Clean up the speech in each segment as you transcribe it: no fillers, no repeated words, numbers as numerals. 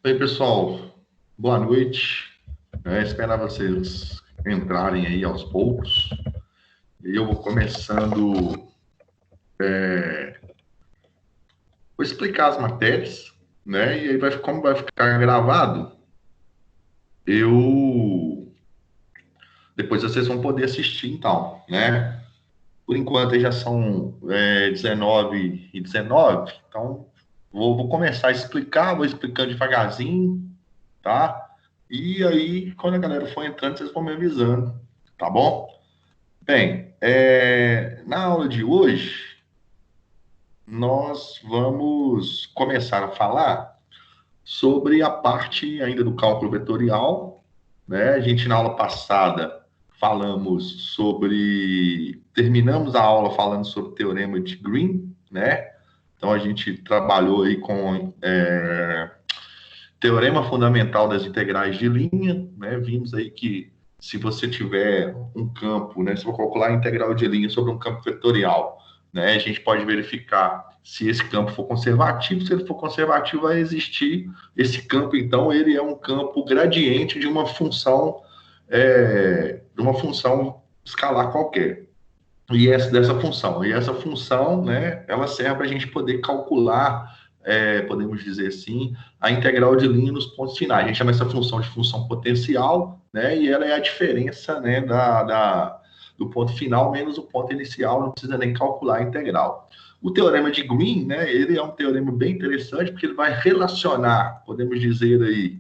Oi, pessoal. Boa noite. Esperar vocês entrarem aí aos poucos. E eu vou começando, vou explicar as matérias, né? E aí, como vai ficar gravado, eu depois vocês vão poder assistir, então, né? Por enquanto, aí já são 19h19, então vou começar a explicar, vou explicando devagarzinho, tá? E aí, quando a galera for entrando, vocês vão me avisando, tá bom? Bem, na aula de hoje, nós vamos começar a falar sobre a parte ainda do cálculo vetorial, né? A gente, na aula passada, terminamos a aula falando sobre o teorema de Green, né? Então, a gente trabalhou aí com teorema fundamental das integrais de linha, né? Vimos aí que se você tiver um campo, né? Se eu calcular a integral de linha sobre um campo vetorial, né? A gente pode verificar se esse campo for conservativo. Se ele for conservativo, vai existir esse campo. Então, ele é um campo gradiente de uma função escalar qualquer. E essa função, né, ela serve para a gente poder calcular, podemos dizer assim, a integral de linha nos pontos finais. A gente chama essa função de função potencial, né, e ela é a diferença, né, do ponto final menos o ponto inicial, não precisa nem calcular a integral. O teorema de Green, né, ele é um teorema bem interessante, porque ele vai relacionar, podemos dizer aí,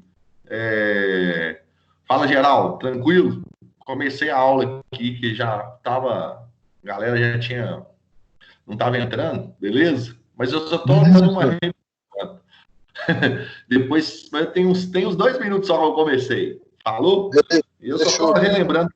fala geral, tranquilo? Comecei a aula aqui que já estava a galera já tinha, não estava entrando, beleza? Mas eu só estou Beleza, dando uma professor. depois, tem uns 2 minutos só que eu comecei. Falou? Beleza, E eu só estou fechou. relembrando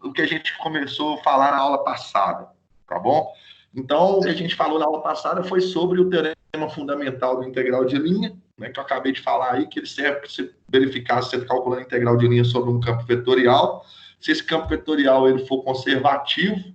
o que a gente começou a falar na aula passada, tá bom? Então, o que a gente falou na aula passada foi sobre o teorema fundamental do integral de linha, né, que eu acabei de falar aí, que ele serve para você verificar se você está calculando a integral de linha sobre um campo vetorial. Se esse campo vetorial ele for conservativo,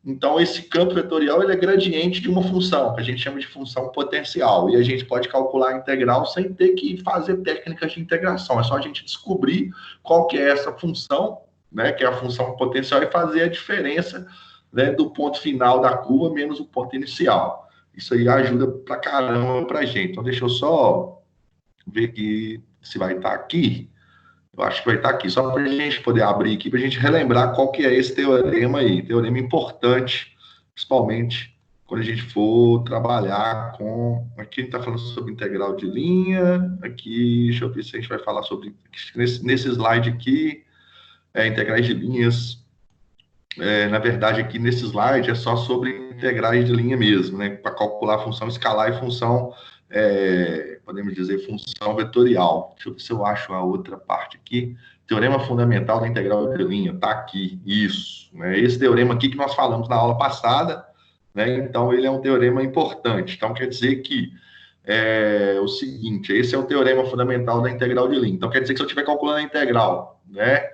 então, esse campo vetorial ele é gradiente de uma função, que a gente chama de função potencial. E a gente pode calcular a integral sem ter que fazer técnicas de integração. É só a gente descobrir qual que é essa função, né, que é a função potencial, e fazer a diferença, né, do ponto final da curva menos o ponto inicial. Isso aí ajuda pra caramba pra gente. Então, deixa eu só ver aqui se vai estar aqui. Eu acho que vai estar aqui, só para a gente poder abrir aqui, para a gente relembrar qual que é esse teorema aí. Teorema importante, principalmente quando a gente for trabalhar com... Aqui a gente está falando sobre integral de linha, aqui, deixa eu ver se a gente vai falar sobre... Nesse slide aqui, integrais de linhas. Na verdade, aqui nesse slide é só sobre integrais de linha mesmo, né? Para calcular a função escalar e função, podemos dizer, função vetorial. Deixa eu ver se eu acho a outra parte aqui. Teorema fundamental da integral de linha, tá aqui, isso. Né? Esse teorema aqui que nós falamos na aula passada, né? Então, ele é um teorema importante. Então, quer dizer que o seguinte, esse é o teorema fundamental da integral de linha. Então, quer dizer que se eu estiver calculando a integral, né?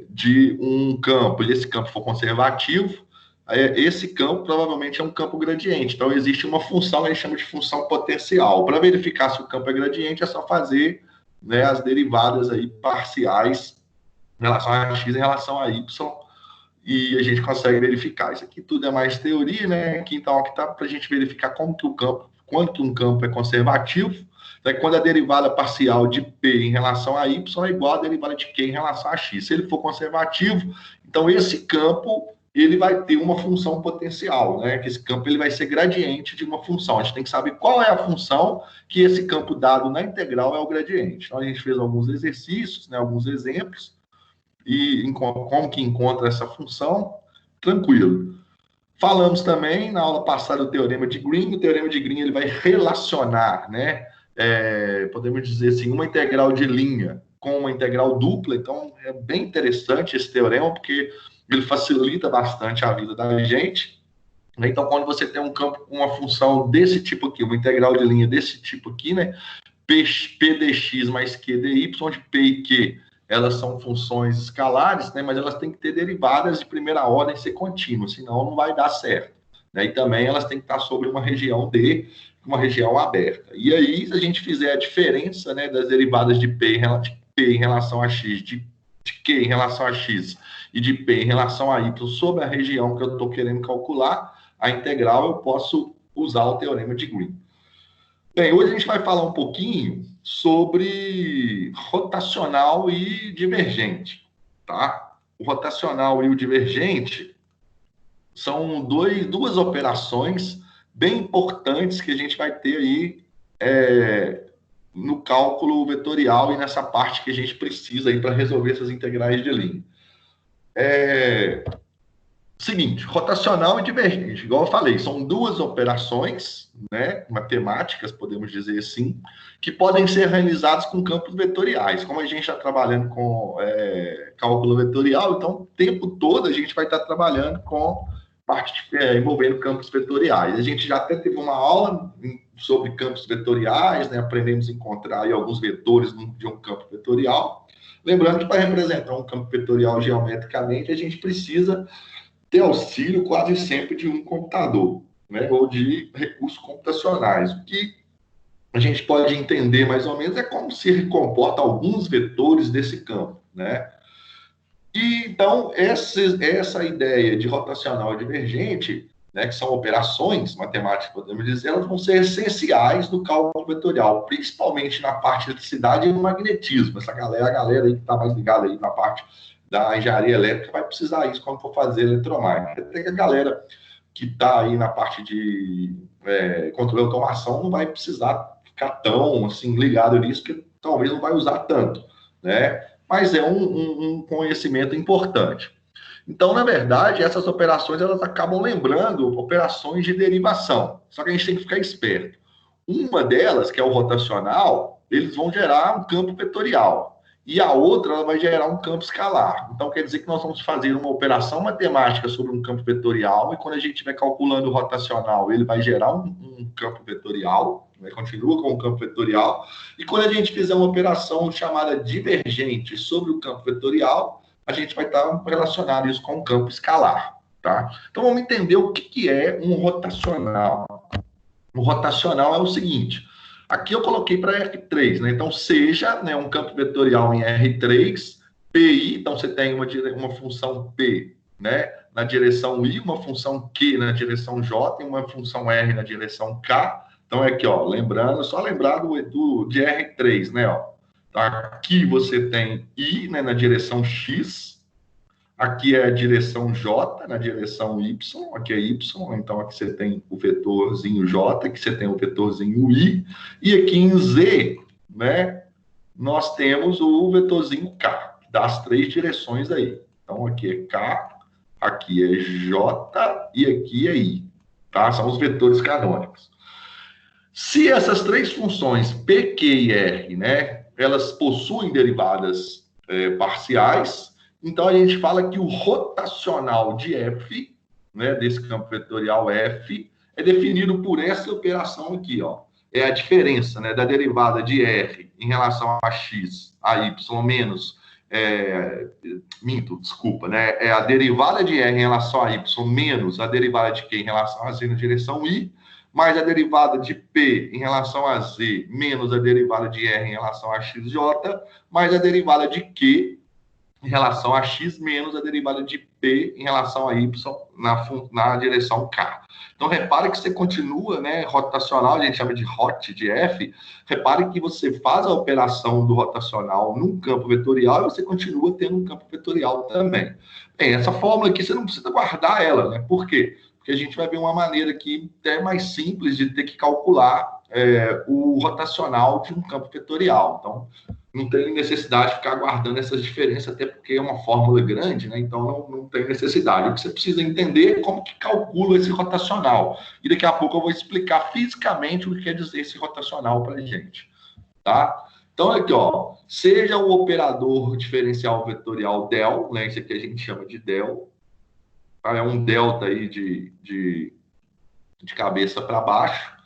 De um campo, e esse campo for conservativo, esse campo provavelmente é um campo gradiente. Então, existe uma função que a gente chama de função potencial. Para verificar se o campo é gradiente, é só fazer, né, as derivadas aí parciais em relação a x em relação a y, e a gente consegue verificar. Isso aqui tudo é mais teoria, né? Aqui, então, aqui está para a gente verificar quando que um campo é conservativo. Então, quando a derivada parcial de P em relação a Y é igual à derivada de Q em relação a X. Se ele for conservativo, então esse campo ele vai ter uma função potencial, né? Que esse campo ele vai ser gradiente de uma função. A gente tem que saber qual é a função que esse campo dado na integral é o gradiente. Então, a gente fez alguns exercícios, né? Alguns exemplos, e como que encontra essa função, tranquilo. Falamos também na aula passada do teorema de Green. O teorema de Green ele vai relacionar, né? Podemos dizer assim, uma integral de linha com uma integral dupla. Então, é bem interessante esse teorema, porque ele facilita bastante a vida da gente. Então, quando você tem um campo com uma função desse tipo aqui, uma integral de linha desse tipo aqui, né? P dx mais Q dy, onde P e Q elas são funções escalares, né? Mas elas têm que ter derivadas de primeira ordem e ser contínuas, senão não vai dar certo. né? E também elas têm que estar sobre uma região D, uma região aberta. E aí, se a gente fizer a diferença, né, das derivadas de P em relação a X, de Q em relação a X e de P em relação a Y sobre a região que eu estou querendo calcular, a integral eu posso usar o teorema de Green. Bem, hoje a gente vai falar um pouquinho sobre rotacional e divergente, tá? O rotacional e o divergente são duas operações bem importantes que a gente vai ter aí no cálculo vetorial e nessa parte que a gente precisa aí para resolver essas integrais de linha. Seguinte, rotacional e divergente, igual eu falei, são duas operações, né, matemáticas, podemos dizer assim, que podem ser realizadas com campos vetoriais. Como a gente está trabalhando com cálculo vetorial, então o tempo todo a gente vai estar trabalhando com parte envolvendo campos vetoriais. A gente já até teve uma aula sobre campos vetoriais, né, aprendemos a encontrar aí alguns vetores de um campo vetorial. Lembrando que para representar um campo vetorial geometricamente, a gente precisa ter auxílio quase sempre de um computador, né, ou de recursos computacionais. O que a gente pode entender mais ou menos é como se comporta alguns vetores desse campo, né? E então essa ideia de rotacional divergente, né, que são operações matemáticas, podemos dizer, elas vão ser essenciais no cálculo vetorial, principalmente na parte de eletricidade e no magnetismo. A galera aí que está mais ligada aí na parte da engenharia elétrica vai precisar isso quando for fazer eletromagnética. Até que a galera que está aí na parte de controle de automação não vai precisar ficar tão assim ligado nisso, porque talvez não vai usar tanto, né? Mas é um conhecimento importante. Então, na verdade, essas operações elas acabam lembrando operações de derivação. Só que a gente tem que ficar esperto. Uma delas, que é o rotacional, eles vão gerar um campo vetorial. E a outra ela vai gerar um campo escalar. Então, quer dizer que nós vamos fazer uma operação matemática sobre um campo vetorial, e quando a gente estiver calculando o rotacional, ele vai gerar um campo vetorial, né? Continua com o campo vetorial, e quando a gente fizer uma operação chamada divergente sobre o campo vetorial, a gente vai estar relacionando isso com um campo escalar, tá? Então, vamos entender o que é um rotacional. O rotacional é o seguinte: aqui eu coloquei para R3, né? Então, seja, né, um campo vetorial em R3, PI, então você tem uma função P, né, na direção I, uma função Q na direção J e uma função R na direção K. Então, é aqui, ó, lembrando, só lembrar de R3, né, ó. Então, aqui você tem I, né, na direção X, aqui é a direção J, na direção Y, aqui é Y, então aqui você tem o vetorzinho J, aqui você tem o vetorzinho I, e aqui em Z, né, nós temos o vetorzinho K, das três direções aí. Então aqui é K, aqui é J e aqui é I, tá? São os vetores canônicos. Se essas três funções, P, Q e R, né, elas possuem derivadas parciais, então a gente fala que o rotacional de F, né, desse campo vetorial F, é definido por essa operação aqui, ó. É a diferença, né, da derivada de R em relação a X, a Y menos... né? É a derivada de R em relação a Y menos a derivada de Q em relação a Z na direção I, mais a derivada de P em relação a Z menos a derivada de R em relação a XJ, mais a derivada de Q em relação a X menos a derivada de P em relação a Y na direção K. Então, repare que você continua, né, rotacional, a gente chama de hot, de F. Repare que você faz a operação do rotacional num campo vetorial e você continua tendo um campo vetorial também. Bem, essa fórmula aqui você não precisa guardar ela, né? Por quê? Porque a gente vai ver uma maneira aqui até mais simples de ter que calcular o rotacional de um campo vetorial. Então, não tem necessidade de ficar guardando essas diferenças, até porque é uma fórmula grande, né? Então não tem necessidade. O que você precisa entender é como que calcula esse rotacional. E daqui a pouco eu vou explicar fisicamente o que quer dizer esse rotacional para a gente, tá? Então, aqui, ó, seja o operador diferencial vetorial del, né? Isso aqui a gente chama de del, tá? É um delta aí de cabeça para baixo.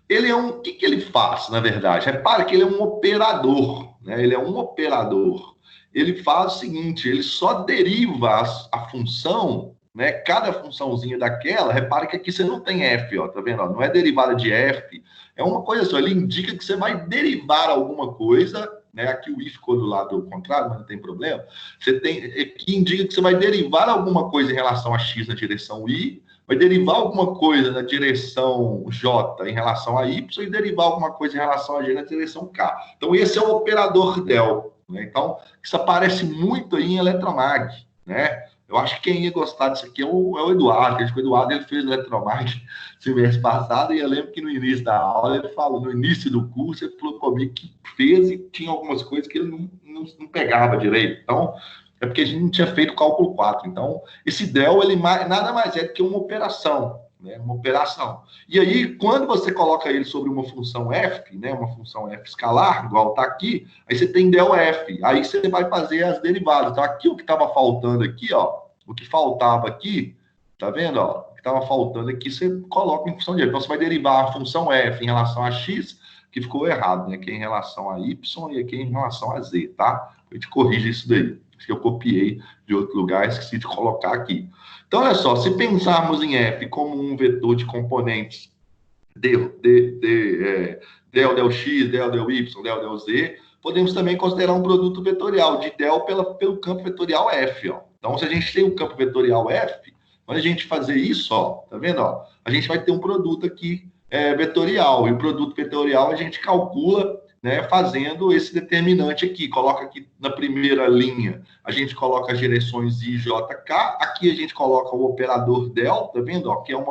Ele é o que ele faz, na verdade? Repara que ele é um operador, né? Ele é um operador. Ele faz o seguinte, ele só deriva a função, né? Cada funçãozinha daquela, repare que aqui você não tem f, ó, tá vendo? Ó, não é derivada de f, é uma coisa só, ele indica que você vai derivar alguma coisa, né? Aqui o i ficou do lado contrário, mas não tem problema. Você tem, aqui indica que você vai derivar alguma coisa em relação a x na direção y, vai derivar alguma coisa na direção j em relação a y e derivar alguma coisa em relação a g na direção k. Então, esse é o operador del, né? Então, isso aparece muito aí em eletromag, né? Eu acho que quem ia gostar disso aqui é o Eduardo. O Eduardo ele fez eletromag semestre passado e eu lembro que no início da aula ele falou, no início do curso, ele falou comigo que fez e tinha algumas coisas que ele não pegava direito. Então, é porque a gente não tinha feito o cálculo 4. Então, esse del, ele nada mais é do que uma operação, né? Uma operação. E aí, quando você coloca ele sobre uma função f, né? Uma função f escalar, igual está aqui, aí você tem del f. Aí você vai fazer as derivadas. Então, aqui o que estava faltando aqui, ó, o que faltava aqui, tá vendo, ó? O que estava faltando aqui, você coloca em função de. Então, você vai derivar a função f em relação a x, que ficou errado, né? Que é em relação a y e aqui é em relação a z, tá? A gente corrige isso daí. Que eu copiei de outro lugar, esqueci de colocar aqui. Então, olha só, se pensarmos em f como um vetor de componentes del x, del y, del z, podemos também considerar um produto vetorial de del pelo campo vetorial f. Ó. Então, se a gente tem um campo vetorial f, quando a gente fazer isso, ó, tá vendo? Ó, a gente vai ter um produto aqui vetorial, e o produto vetorial a gente calcula, né, fazendo esse determinante aqui, coloca aqui na primeira linha, a gente coloca as direções I, J, K, aqui a gente coloca o operador del, tá vendo? Ó, que é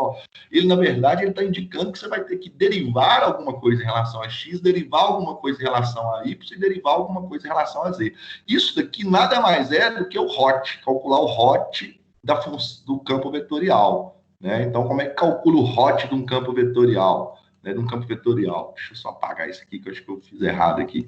ele, na verdade, ele está indicando que você vai ter que derivar alguma coisa em relação a X, derivar alguma coisa em relação a Y e derivar alguma coisa em relação a Z. Isso daqui nada mais é do que o hot, calcular o hot do campo vetorial, né? Então, como é que calcula o hot de um campo vetorial? De um campo vetorial. Deixa eu só apagar isso aqui, que eu acho que eu fiz errado aqui.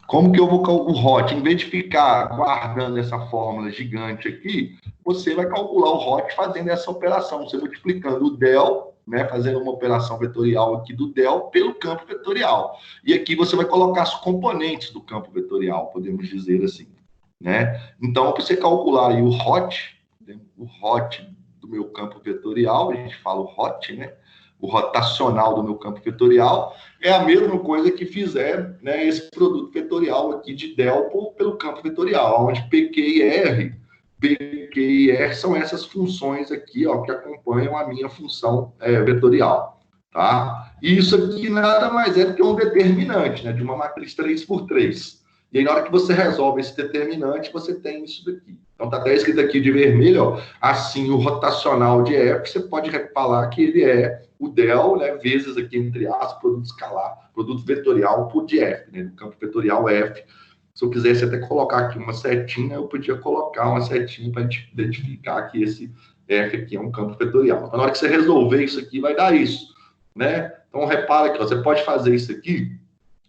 Como que eu vou calcular o hot? Em vez de ficar guardando essa fórmula gigante aqui, você vai calcular o hot fazendo essa operação, você multiplicando o del, né, fazendo uma operação vetorial aqui do del pelo campo vetorial. E aqui você vai colocar os componentes do campo vetorial, podemos dizer assim, né? Então, para você calcular aí o hot do meu campo vetorial, a gente fala o hot, né? O rotacional do meu campo vetorial, é a mesma coisa que fizer, né, esse produto vetorial aqui de del pelo campo vetorial, onde PQ e R são essas funções aqui, ó, que acompanham a minha função vetorial, tá? E isso aqui nada mais é do que um determinante, né, de uma matriz 3x3. E aí, na hora que você resolve esse determinante, você tem isso daqui. Então, está até escrito aqui de vermelho, ó, assim, o rotacional de F, você pode falar que ele é o del, né, vezes aqui, entre aspas, produto escalar, produto vetorial por de F, né, no campo vetorial F. Se eu quisesse até colocar aqui uma setinha, eu podia colocar uma setinha para identificar que esse F aqui é um campo vetorial. Então, na hora que você resolver isso aqui, vai dar isso, né? Então, repara aqui, ó, você pode fazer isso aqui,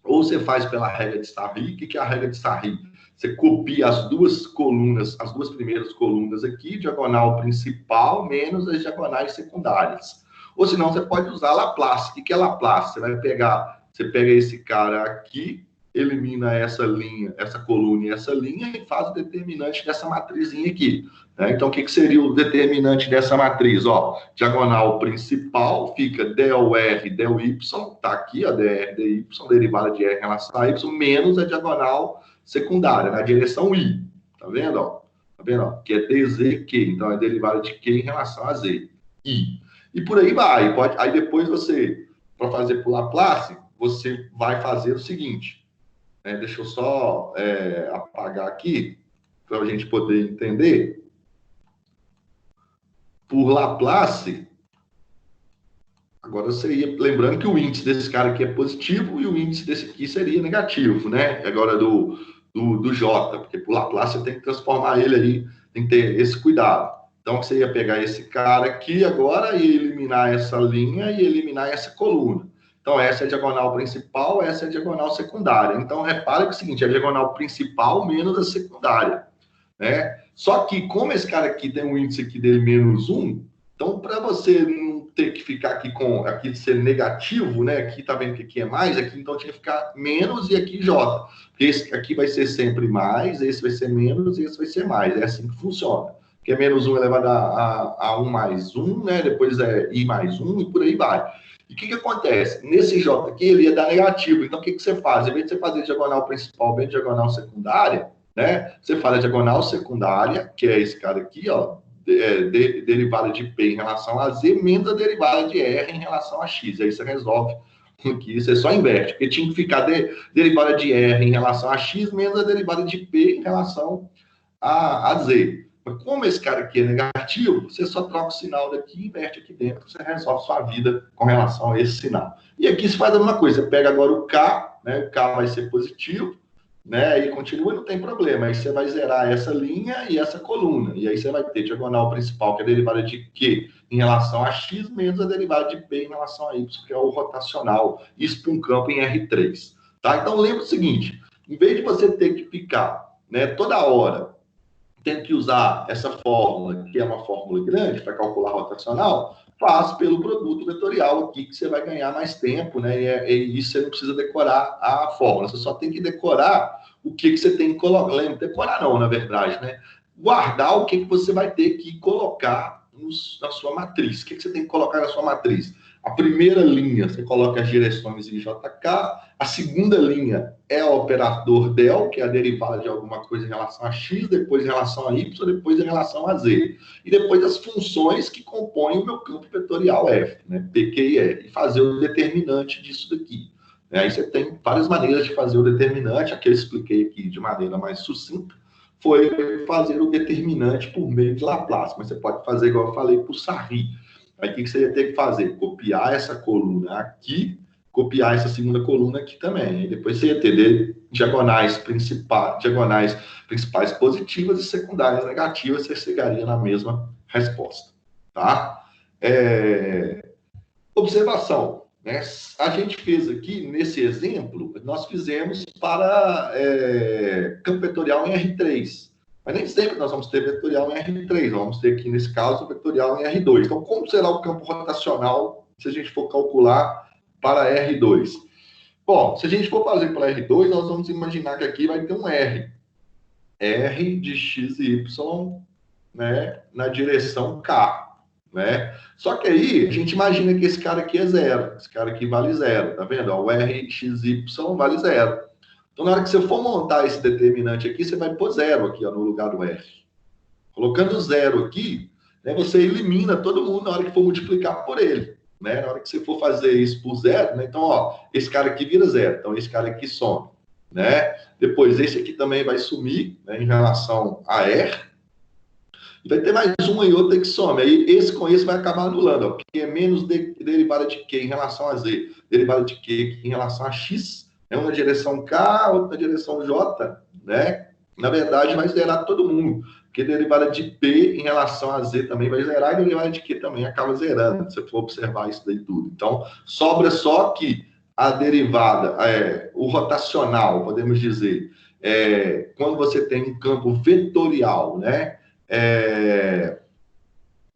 ou você faz pela regra de Sarri. O que é a regra de Sarri? Você copia as duas colunas, as duas primeiras colunas aqui, diagonal principal menos as diagonais secundárias. Ou senão você pode usar Laplace. O que é Laplace? Você pega esse cara aqui, elimina essa linha, essa coluna e essa linha e faz o determinante dessa matrizinha aqui. Né? Então, o que seria o determinante dessa matriz? Ó, diagonal principal fica del R, del Y, tá aqui, ó, dr, dy, derivada de R em relação a Y, menos a diagonal secundária, na direção I. Tá vendo? Ó? Tá vendo? Ó? Que é dz, então é derivada de Q em relação a Z. I. E por aí vai. Aí depois você, para fazer por Laplace, você vai fazer o seguinte. Deixa eu só apagar aqui, para a gente poder entender. Por Laplace, agora seria, lembrando que o índice desse cara aqui é positivo e o índice desse aqui seria negativo, né? Agora do J, porque por Laplace você tem que transformar ele aí, tem que ter esse cuidado. Então, você ia pegar esse cara aqui agora e eliminar essa linha e eliminar essa coluna. Então, essa é a diagonal principal, essa é a diagonal secundária. Então, repare que é o seguinte, é a diagonal principal menos a secundária, né? Só que, como esse cara aqui tem um índice aqui dele menos 1, então, para você não ter que ficar aqui ser negativo, né? Aqui tá vendo que aqui é mais, aqui então tinha que ficar menos e aqui J. Porque esse aqui vai ser sempre mais, esse vai ser menos e esse vai ser mais. É assim que funciona. que é menos 1 elevado a 1 mais 1, né? Depois é I mais 1 e por aí vai. E o que acontece? Nesse J aqui, ele ia dar negativo. Então, o que você faz? Em vez de você fazer diagonal principal bem diagonal secundária, né? Você faz a diagonal secundária, que é esse cara aqui, ó, derivada de P em relação a Z, menos a derivada de R em relação a X. Aí você resolve aqui, você só inverte, porque tinha que ficar derivada de R em relação a X, menos a derivada de P em relação a Z. Mas como esse cara aqui é negativo, você só troca o sinal daqui e inverte aqui dentro, você resolve sua vida com relação a esse sinal. E aqui você faz a mesma coisa, você pega agora o K, né? O K vai ser positivo, né? E continua e não tem problema. Aí você vai zerar essa linha e essa coluna. E aí você vai ter diagonal principal, que é a derivada de Q em relação a X, menos a derivada de P em relação a Y, que é o rotacional. Isso para um campo em R3. Tá? Então lembra o seguinte, em vez de você ter que ficar, né, toda hora tendo que usar essa fórmula, que é uma fórmula grande para calcular rotacional, faz pelo produto vetorial aqui, que você vai ganhar mais tempo, né? E isso você não precisa decorar a fórmula, você só tem que decorar o que você tem que colocar. Lembra, decorar não, na verdade, né? Guardar o que você vai ter que colocar na sua matriz. O que você tem que colocar na sua matriz? A primeira linha, você coloca as direções em JK. A segunda linha é o operador del, que é a derivada de alguma coisa em relação a x, depois em relação a y, depois em relação a z. E depois as funções que compõem o meu campo vetorial F, né? P, Q e R. E fazer o determinante disso daqui. Aí você tem várias maneiras de fazer o determinante. A que eu expliquei aqui de maneira mais sucinta foi fazer o determinante por meio de Laplace. Mas você pode fazer, igual eu falei, por Sarri. Aí o que você ia ter que fazer? Copiar essa coluna aqui, copiar essa segunda coluna aqui também. E depois você ia ter diagonais principais positivas e secundárias negativas, você chegaria na mesma resposta. Tá? Observação. Né? A gente fez aqui, nesse exemplo, nós fizemos para campo vetorial em R3. Mas nem sempre nós vamos ter vetorial em R3, nós vamos ter aqui, nesse caso, vetorial em R2. Então, como será o campo rotacional se a gente for calcular para R2? Bom, se a gente for fazer para R2, nós vamos imaginar que aqui vai ter um R. R de x e y, né, na direção K. Né? Só que aí, a gente imagina que esse cara aqui é zero. Esse cara aqui vale zero, tá vendo? O R, x, y vale zero. Então, na hora que você for montar esse determinante aqui, você vai pôr zero aqui, ó, no lugar do R. Colocando zero aqui, né, você elimina todo mundo na hora que for multiplicar por ele. Né? Na hora que você for fazer isso por zero, né? Então, ó, esse cara aqui vira zero. Então, esse cara aqui some. Né? Depois, esse aqui também vai sumir, né, em relação a R. E vai ter mais uma e outra que some. Aí, esse com esse vai acabar anulando, ó, porque é menos derivada de Q em relação a Z, derivada de Q em relação a X. É uma direção K, outra direção J, né? Na verdade, vai zerar todo mundo, porque derivada de P em relação a Z também vai zerar, e derivada de Q também acaba zerando, se você for observar isso daí tudo. Então, sobra só que a derivada, o rotacional, podemos dizer, quando você tem um campo vetorial, né?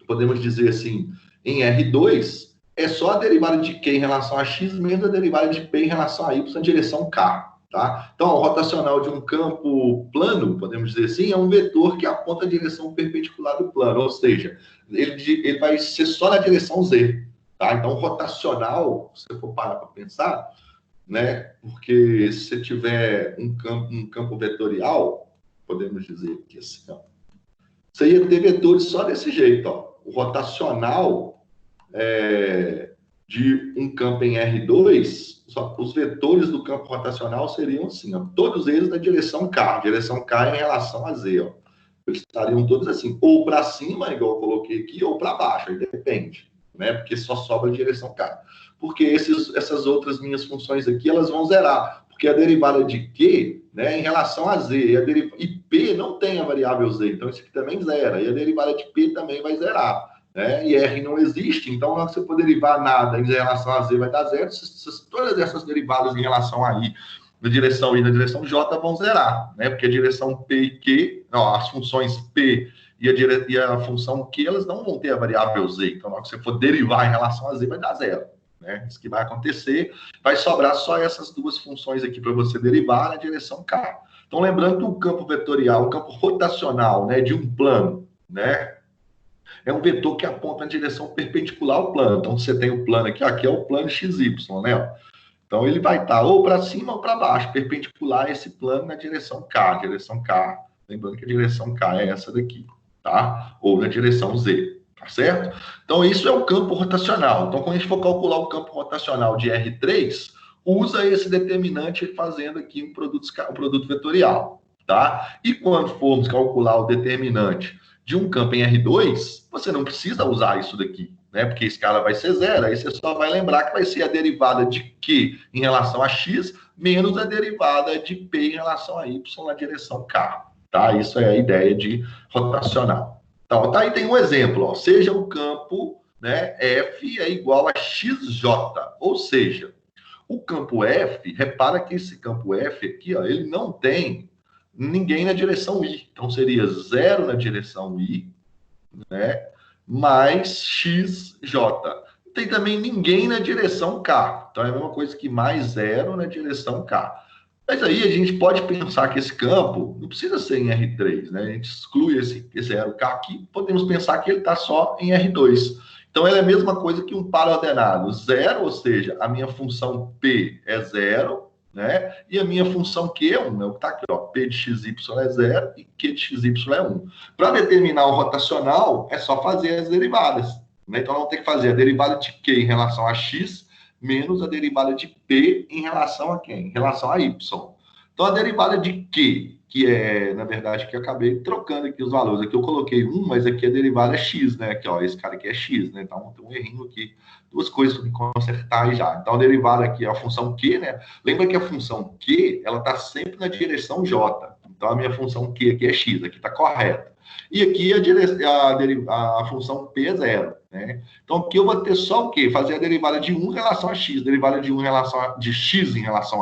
Podemos dizer assim, em R2, é só a derivada de Q em relação a X menos a derivada de P em relação a Y na direção K. Tá? Então, o rotacional de um campo plano, podemos dizer assim, é um vetor que aponta a direção perpendicular do plano, ou seja, ele vai ser só na direção Z. Tá? Então, o rotacional, se você for parar para pensar, né? Porque se você tiver um campo vetorial, podemos dizer que assim, ó, você ia ter vetores só desse jeito. Ó. O rotacional de um campo em R2, os vetores do campo rotacional seriam assim, ó, todos eles na direção K. Direção K em relação a Z. Ó. Eles estariam todos assim, ou para cima, igual eu coloquei aqui, ou para baixo, aí depende, né? Porque só sobra a direção K. Porque essas outras minhas funções aqui, elas vão zerar. Porque a derivada de Q, né, em relação a Z, e P não tem a variável Z, então isso aqui também zera. E a derivada de P também vai zerar. Né? E R não existe, então não você for derivar nada em relação a Z vai dar zero. Todas essas derivadas em relação a I, na direção I e na direção J vão zerar. Né? Porque a direção P e Q, não, as funções P e a função Q, elas não vão ter a variável Z. Então, na hora que você for derivar em relação a Z, vai dar zero. Né? Isso que vai acontecer, vai sobrar só essas duas funções aqui para você derivar na direção K. Então, lembrando que o campo vetorial, o campo rotacional, né, de um plano, né? É um vetor que aponta na direção perpendicular ao plano. Então, você tem o plano aqui é o plano XY, né? Então, ele vai estar ou para cima ou para baixo, perpendicular a esse plano na direção K, direção K. Lembrando que a direção K é essa daqui, tá? Ou na direção Z, tá certo? Então, isso é o campo rotacional. Então, quando a gente for calcular o campo rotacional de R3, usa esse determinante fazendo aqui um produto vetorial, tá? E quando formos calcular o determinante de um campo em R2, você não precisa usar isso daqui, né? Porque a escala vai ser zero, aí você só vai lembrar que vai ser a derivada de Q em relação a X menos a derivada de P em relação a Y na direção K, tá? Isso é a ideia de rotacional. Então, tá aí tem um exemplo, ó. Seja o campo, né, F é igual a XJ, ou seja, o campo F, repara que esse campo F aqui, ó, ele não tem ninguém na direção I. Então, seria zero na direção I, né? Mais XJ. Não tem também ninguém na direção K. Então, é a mesma coisa que mais zero na direção K. Mas aí a gente pode pensar que esse campo não precisa ser em R3, né? A gente exclui esse zero K aqui, podemos pensar que ele está só em R2. Então, ele é a mesma coisa que um par ordenado. Zero, ou seja, a minha função P é zero, né? E a minha função Q é 1, é o que está aqui, ó. P de XY é 0 e Q de XY é 1. Para determinar o rotacional, é só fazer as derivadas, né? Então, vamos ter que fazer a derivada de Q em relação a X menos a derivada de P em relação a quem? Em relação a Y. Então, a derivada de Q, que é, na verdade, que eu acabei trocando aqui os valores. Aqui eu coloquei 1, mas aqui a derivada é X, né? Aqui, ó, esse cara aqui é X, né? Então, tem um errinho aqui. Duas coisas que consertar aí já. Então, a derivada aqui é a função Q, né? Lembra que a função Q, ela está sempre na direção J. Então, a minha função Q aqui é X, aqui está correta. E aqui a função P é zero, né? Então, aqui eu vou ter só o quê? Fazer a derivada de 1 em relação a X, derivada de 1 em relação de X em relação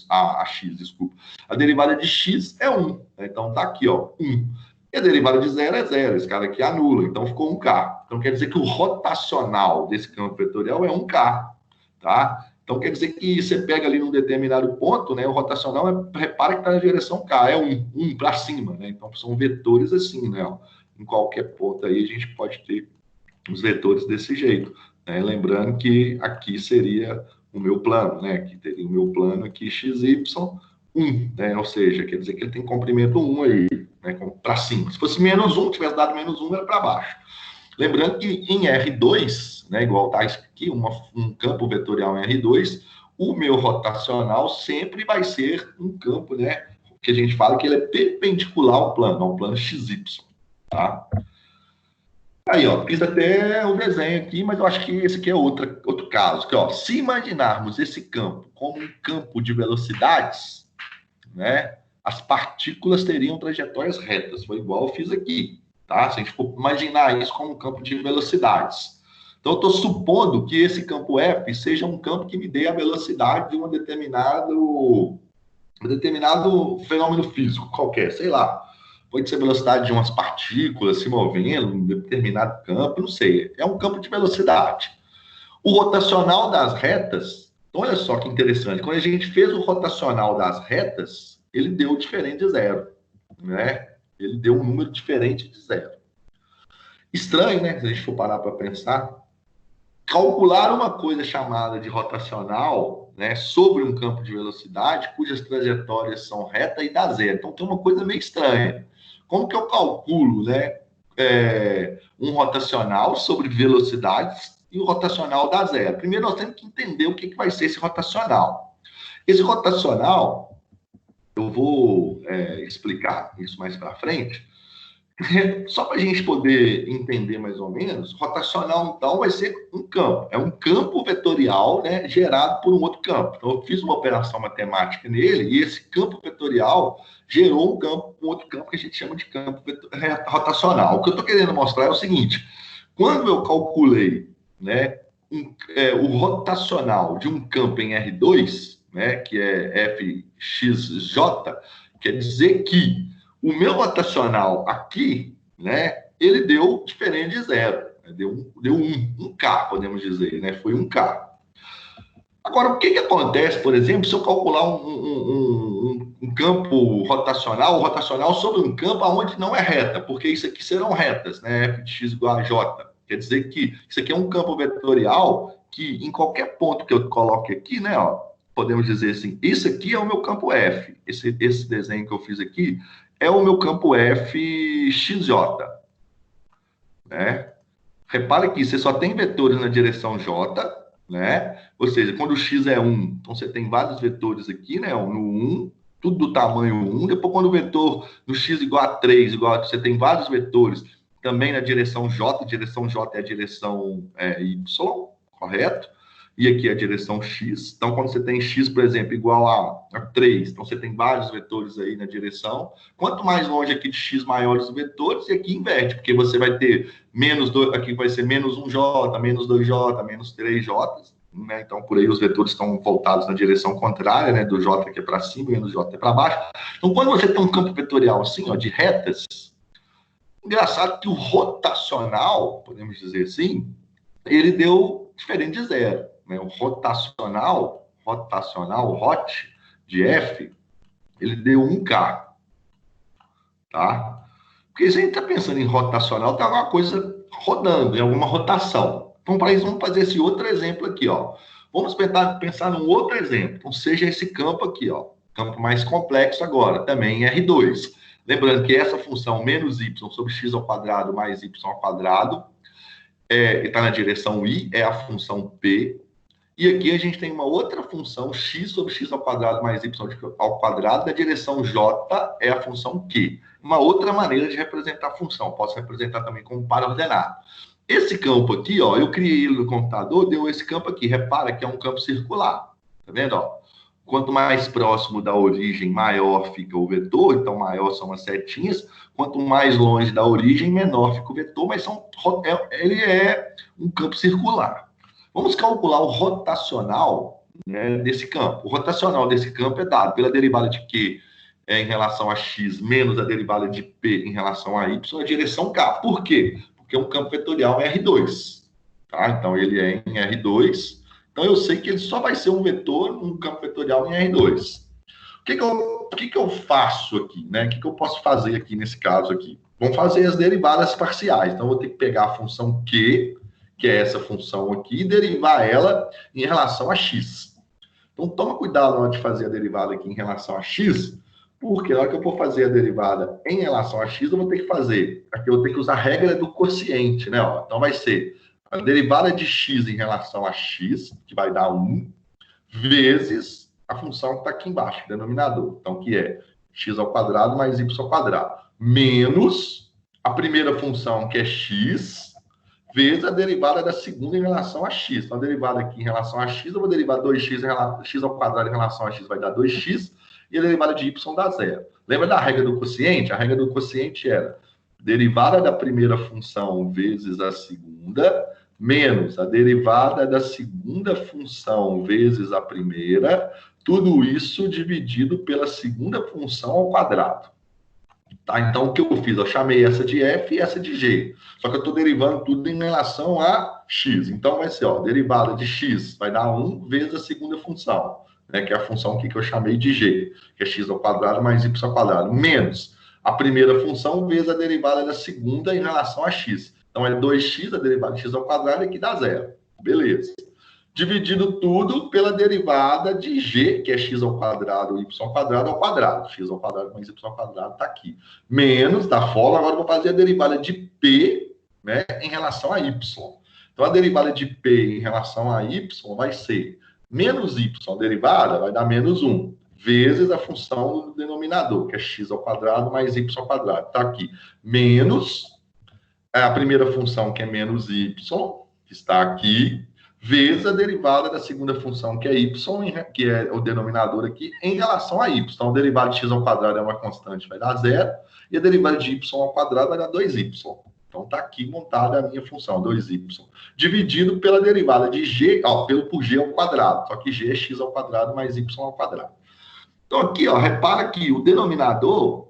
a X, desculpa. A derivada de X é 1, né? Então, tá aqui, ó, 1. E a derivada de 0 é 0, esse cara aqui anula, então ficou 1K. Então, quer dizer que o rotacional desse campo vetorial é 1K, tá? Então, quer dizer que você pega ali num determinado ponto, né? O rotacional, repara que está na direção K, é 1 para cima, né? Então, são vetores assim, né? Em qualquer ponto aí, a gente pode ter os vetores desse jeito, né? Lembrando que aqui seria o meu plano, né? Aqui teria o meu plano aqui, XY, 1, né? Ou seja, quer dizer que ele tem comprimento 1 aí, né? Para cima. Se fosse menos 1, tivesse dado menos 1, era para baixo. Lembrando que em R2, né, igual está aqui, um campo vetorial em R2, o meu rotacional sempre vai ser um campo, né, que a gente fala que ele é perpendicular ao plano XY, tá? Aí, ó, fiz até o desenho aqui, mas eu acho que esse aqui é outro caso. Que, ó, se imaginarmos esse campo como um campo de velocidades, né, as partículas teriam trajetórias retas. Foi igual eu fiz aqui. Tá? Se a gente for imaginar isso como um campo de velocidades. Então, eu estou supondo que esse campo F seja um campo que me dê a velocidade de um determinado fenômeno físico qualquer, sei lá. Pode ser a velocidade de umas partículas se movendo em determinado campo, não sei. É um campo de velocidade. O rotacional das retas, então, olha só que interessante. Quando a gente fez o rotacional das retas, ele deu diferente de zero, né? Ele deu um número diferente de zero. Estranho, né? Se a gente for parar para pensar. Calcular uma coisa chamada de rotacional, né, sobre um campo de velocidade, cujas trajetórias são retas e dá zero. Então, tem uma coisa meio estranha. Como que eu calculo, né, um rotacional sobre velocidades e o rotacional dá zero? Primeiro, nós temos que entender o que vai ser esse rotacional. Esse rotacional, eu vou explicar isso mais para frente. Só para a gente poder entender mais ou menos, rotacional, então, vai ser um campo. É um campo vetorial, né, gerado por um outro campo. Então, eu fiz uma operação matemática nele e esse campo vetorial gerou um outro campo que a gente chama de campo rotacional. O que eu estou querendo mostrar é o seguinte. Quando eu calculei, né, o rotacional de um campo em R2, né, que é FXJ, quer dizer que o meu rotacional aqui, né, ele deu diferente de zero. Deu 1K, podemos dizer, né? Foi 1K. Agora, o que que acontece, por exemplo, se eu calcular um campo rotacional sobre um campo onde não é reta, porque isso aqui serão retas, né? F de x igual a j. Quer dizer que isso aqui é um campo vetorial que em qualquer ponto que eu coloque aqui, né, ó, podemos dizer assim, isso aqui é o meu campo F. Esse desenho que eu fiz aqui é o meu campo F xj, né? Repare que você só tem vetores na direção j, né? Ou seja, quando o x é 1, então você tem vários vetores aqui, né? No 1, tudo do tamanho 1. Depois, quando o vetor no x igual a 3, você tem vários vetores também na direção j é a direção y, correto? E aqui é a direção x. Então, quando você tem x, por exemplo, igual a 3, então você tem vários vetores aí na direção. Quanto mais longe aqui de x, maiores os vetores, e aqui inverte, porque você vai ter menos 2, aqui vai ser menos 1j, menos 2j, menos 3j, né? Então, por aí os vetores estão voltados na direção contrária, né? Do j aqui para cima, menos j para baixo. Então, quando você tem um campo vetorial assim, ó, de retas, engraçado que o rotacional, podemos dizer assim, ele deu diferente de zero, né? O rotacional, hot, de F, ele deu 1K, tá? Porque se a gente está pensando em rotacional, tem alguma coisa rodando, em alguma rotação. Então, para isso, vamos fazer esse outro exemplo aqui, ó. Vamos pensar num outro exemplo. Então, seja esse campo aqui, ó. Campo mais complexo agora, também em R2. Lembrando que essa função menos y sobre x ao quadrado mais y ao quadrado está na direção y, é a função p. E aqui a gente tem uma outra função, x sobre x ao quadrado mais y ao quadrado, da direção j é a função q. Uma outra maneira de representar a função, posso representar também como paraordenado. Esse campo aqui, ó, eu criei ele no computador, deu esse campo aqui. Repara que é um campo circular, tá vendo, ó? Quanto mais próximo da origem, maior fica o vetor, então maior são as setinhas. Quanto mais longe da origem, menor fica o vetor, mas ele é um campo circular. Vamos calcular o rotacional, né, desse campo. O rotacional desse campo é dado pela derivada de Q em relação a x menos a derivada de P em relação a y, a direção K. Por quê? Porque é um campo vetorial em R2. Tá? Então, ele é em R2. Então, eu sei que ele só vai ser um vetor, um campo vetorial em R2. O que eu faço aqui? Né? O que eu posso fazer aqui nesse caso aqui? Vamos fazer as derivadas parciais. Então, eu vou ter que pegar a função Q, que é essa função aqui, e derivar ela em relação a x. Então, toma cuidado na hora de fazer a derivada aqui em relação a x, porque na hora que eu for fazer a derivada em relação a x, eu vou ter que fazer, aqui eu vou ter que usar a regra do quociente, né? Ó, então, vai ser a derivada de x em relação a x, que vai dar 1, vezes a função que está aqui embaixo, denominador. Então, que é x ao quadrado mais y ao quadrado, menos a primeira função, que é x, vezes a derivada da segunda em relação a x. Então, a derivada aqui em relação a x, eu vou derivar 2x x ao quadrado em relação a x vai dar 2x, e a derivada de y dá zero. Lembra da regra do quociente? A regra do quociente era derivada da primeira função vezes a segunda, menos a derivada da segunda função vezes a primeira, tudo isso dividido pela segunda função ao quadrado. Tá? Então, o que eu fiz? Eu chamei essa de f e essa de g. Só que eu estou derivando tudo em relação a x. Então, vai ser, ó, derivada de x vai dar 1 vezes a segunda função, né, que é a função aqui que eu chamei de g, que é x ao quadrado mais y ao quadrado, menos a primeira função vezes a derivada da segunda em relação a x. Então, é 2x, a derivada de x ao quadrado, e aqui dá zero. Beleza. Dividido tudo pela derivada de g, que é x ao quadrado, y ao quadrado, x ao quadrado mais y ao quadrado, está aqui. Menos da fórmula, agora eu vou fazer a derivada de p, né, em relação a y. Então, a derivada de p em relação a y vai ser menos y, a derivada vai dar menos 1, vezes a função do denominador, que é x ao quadrado mais y ao quadrado. Está aqui. Menos a primeira função, que é menos y, que está aqui, vezes a derivada da segunda função, que é y, que é o denominador aqui, em relação a y. Então, a derivada de x ao quadrado é uma constante, vai dar zero, e a derivada de y ao quadrado vai dar 2y. Então, está aqui montada a minha função, 2y, dividido pela derivada de g, ó, por g ao quadrado, só que g é x ao quadrado mais y ao quadrado. Então, aqui, ó, repara que o denominador,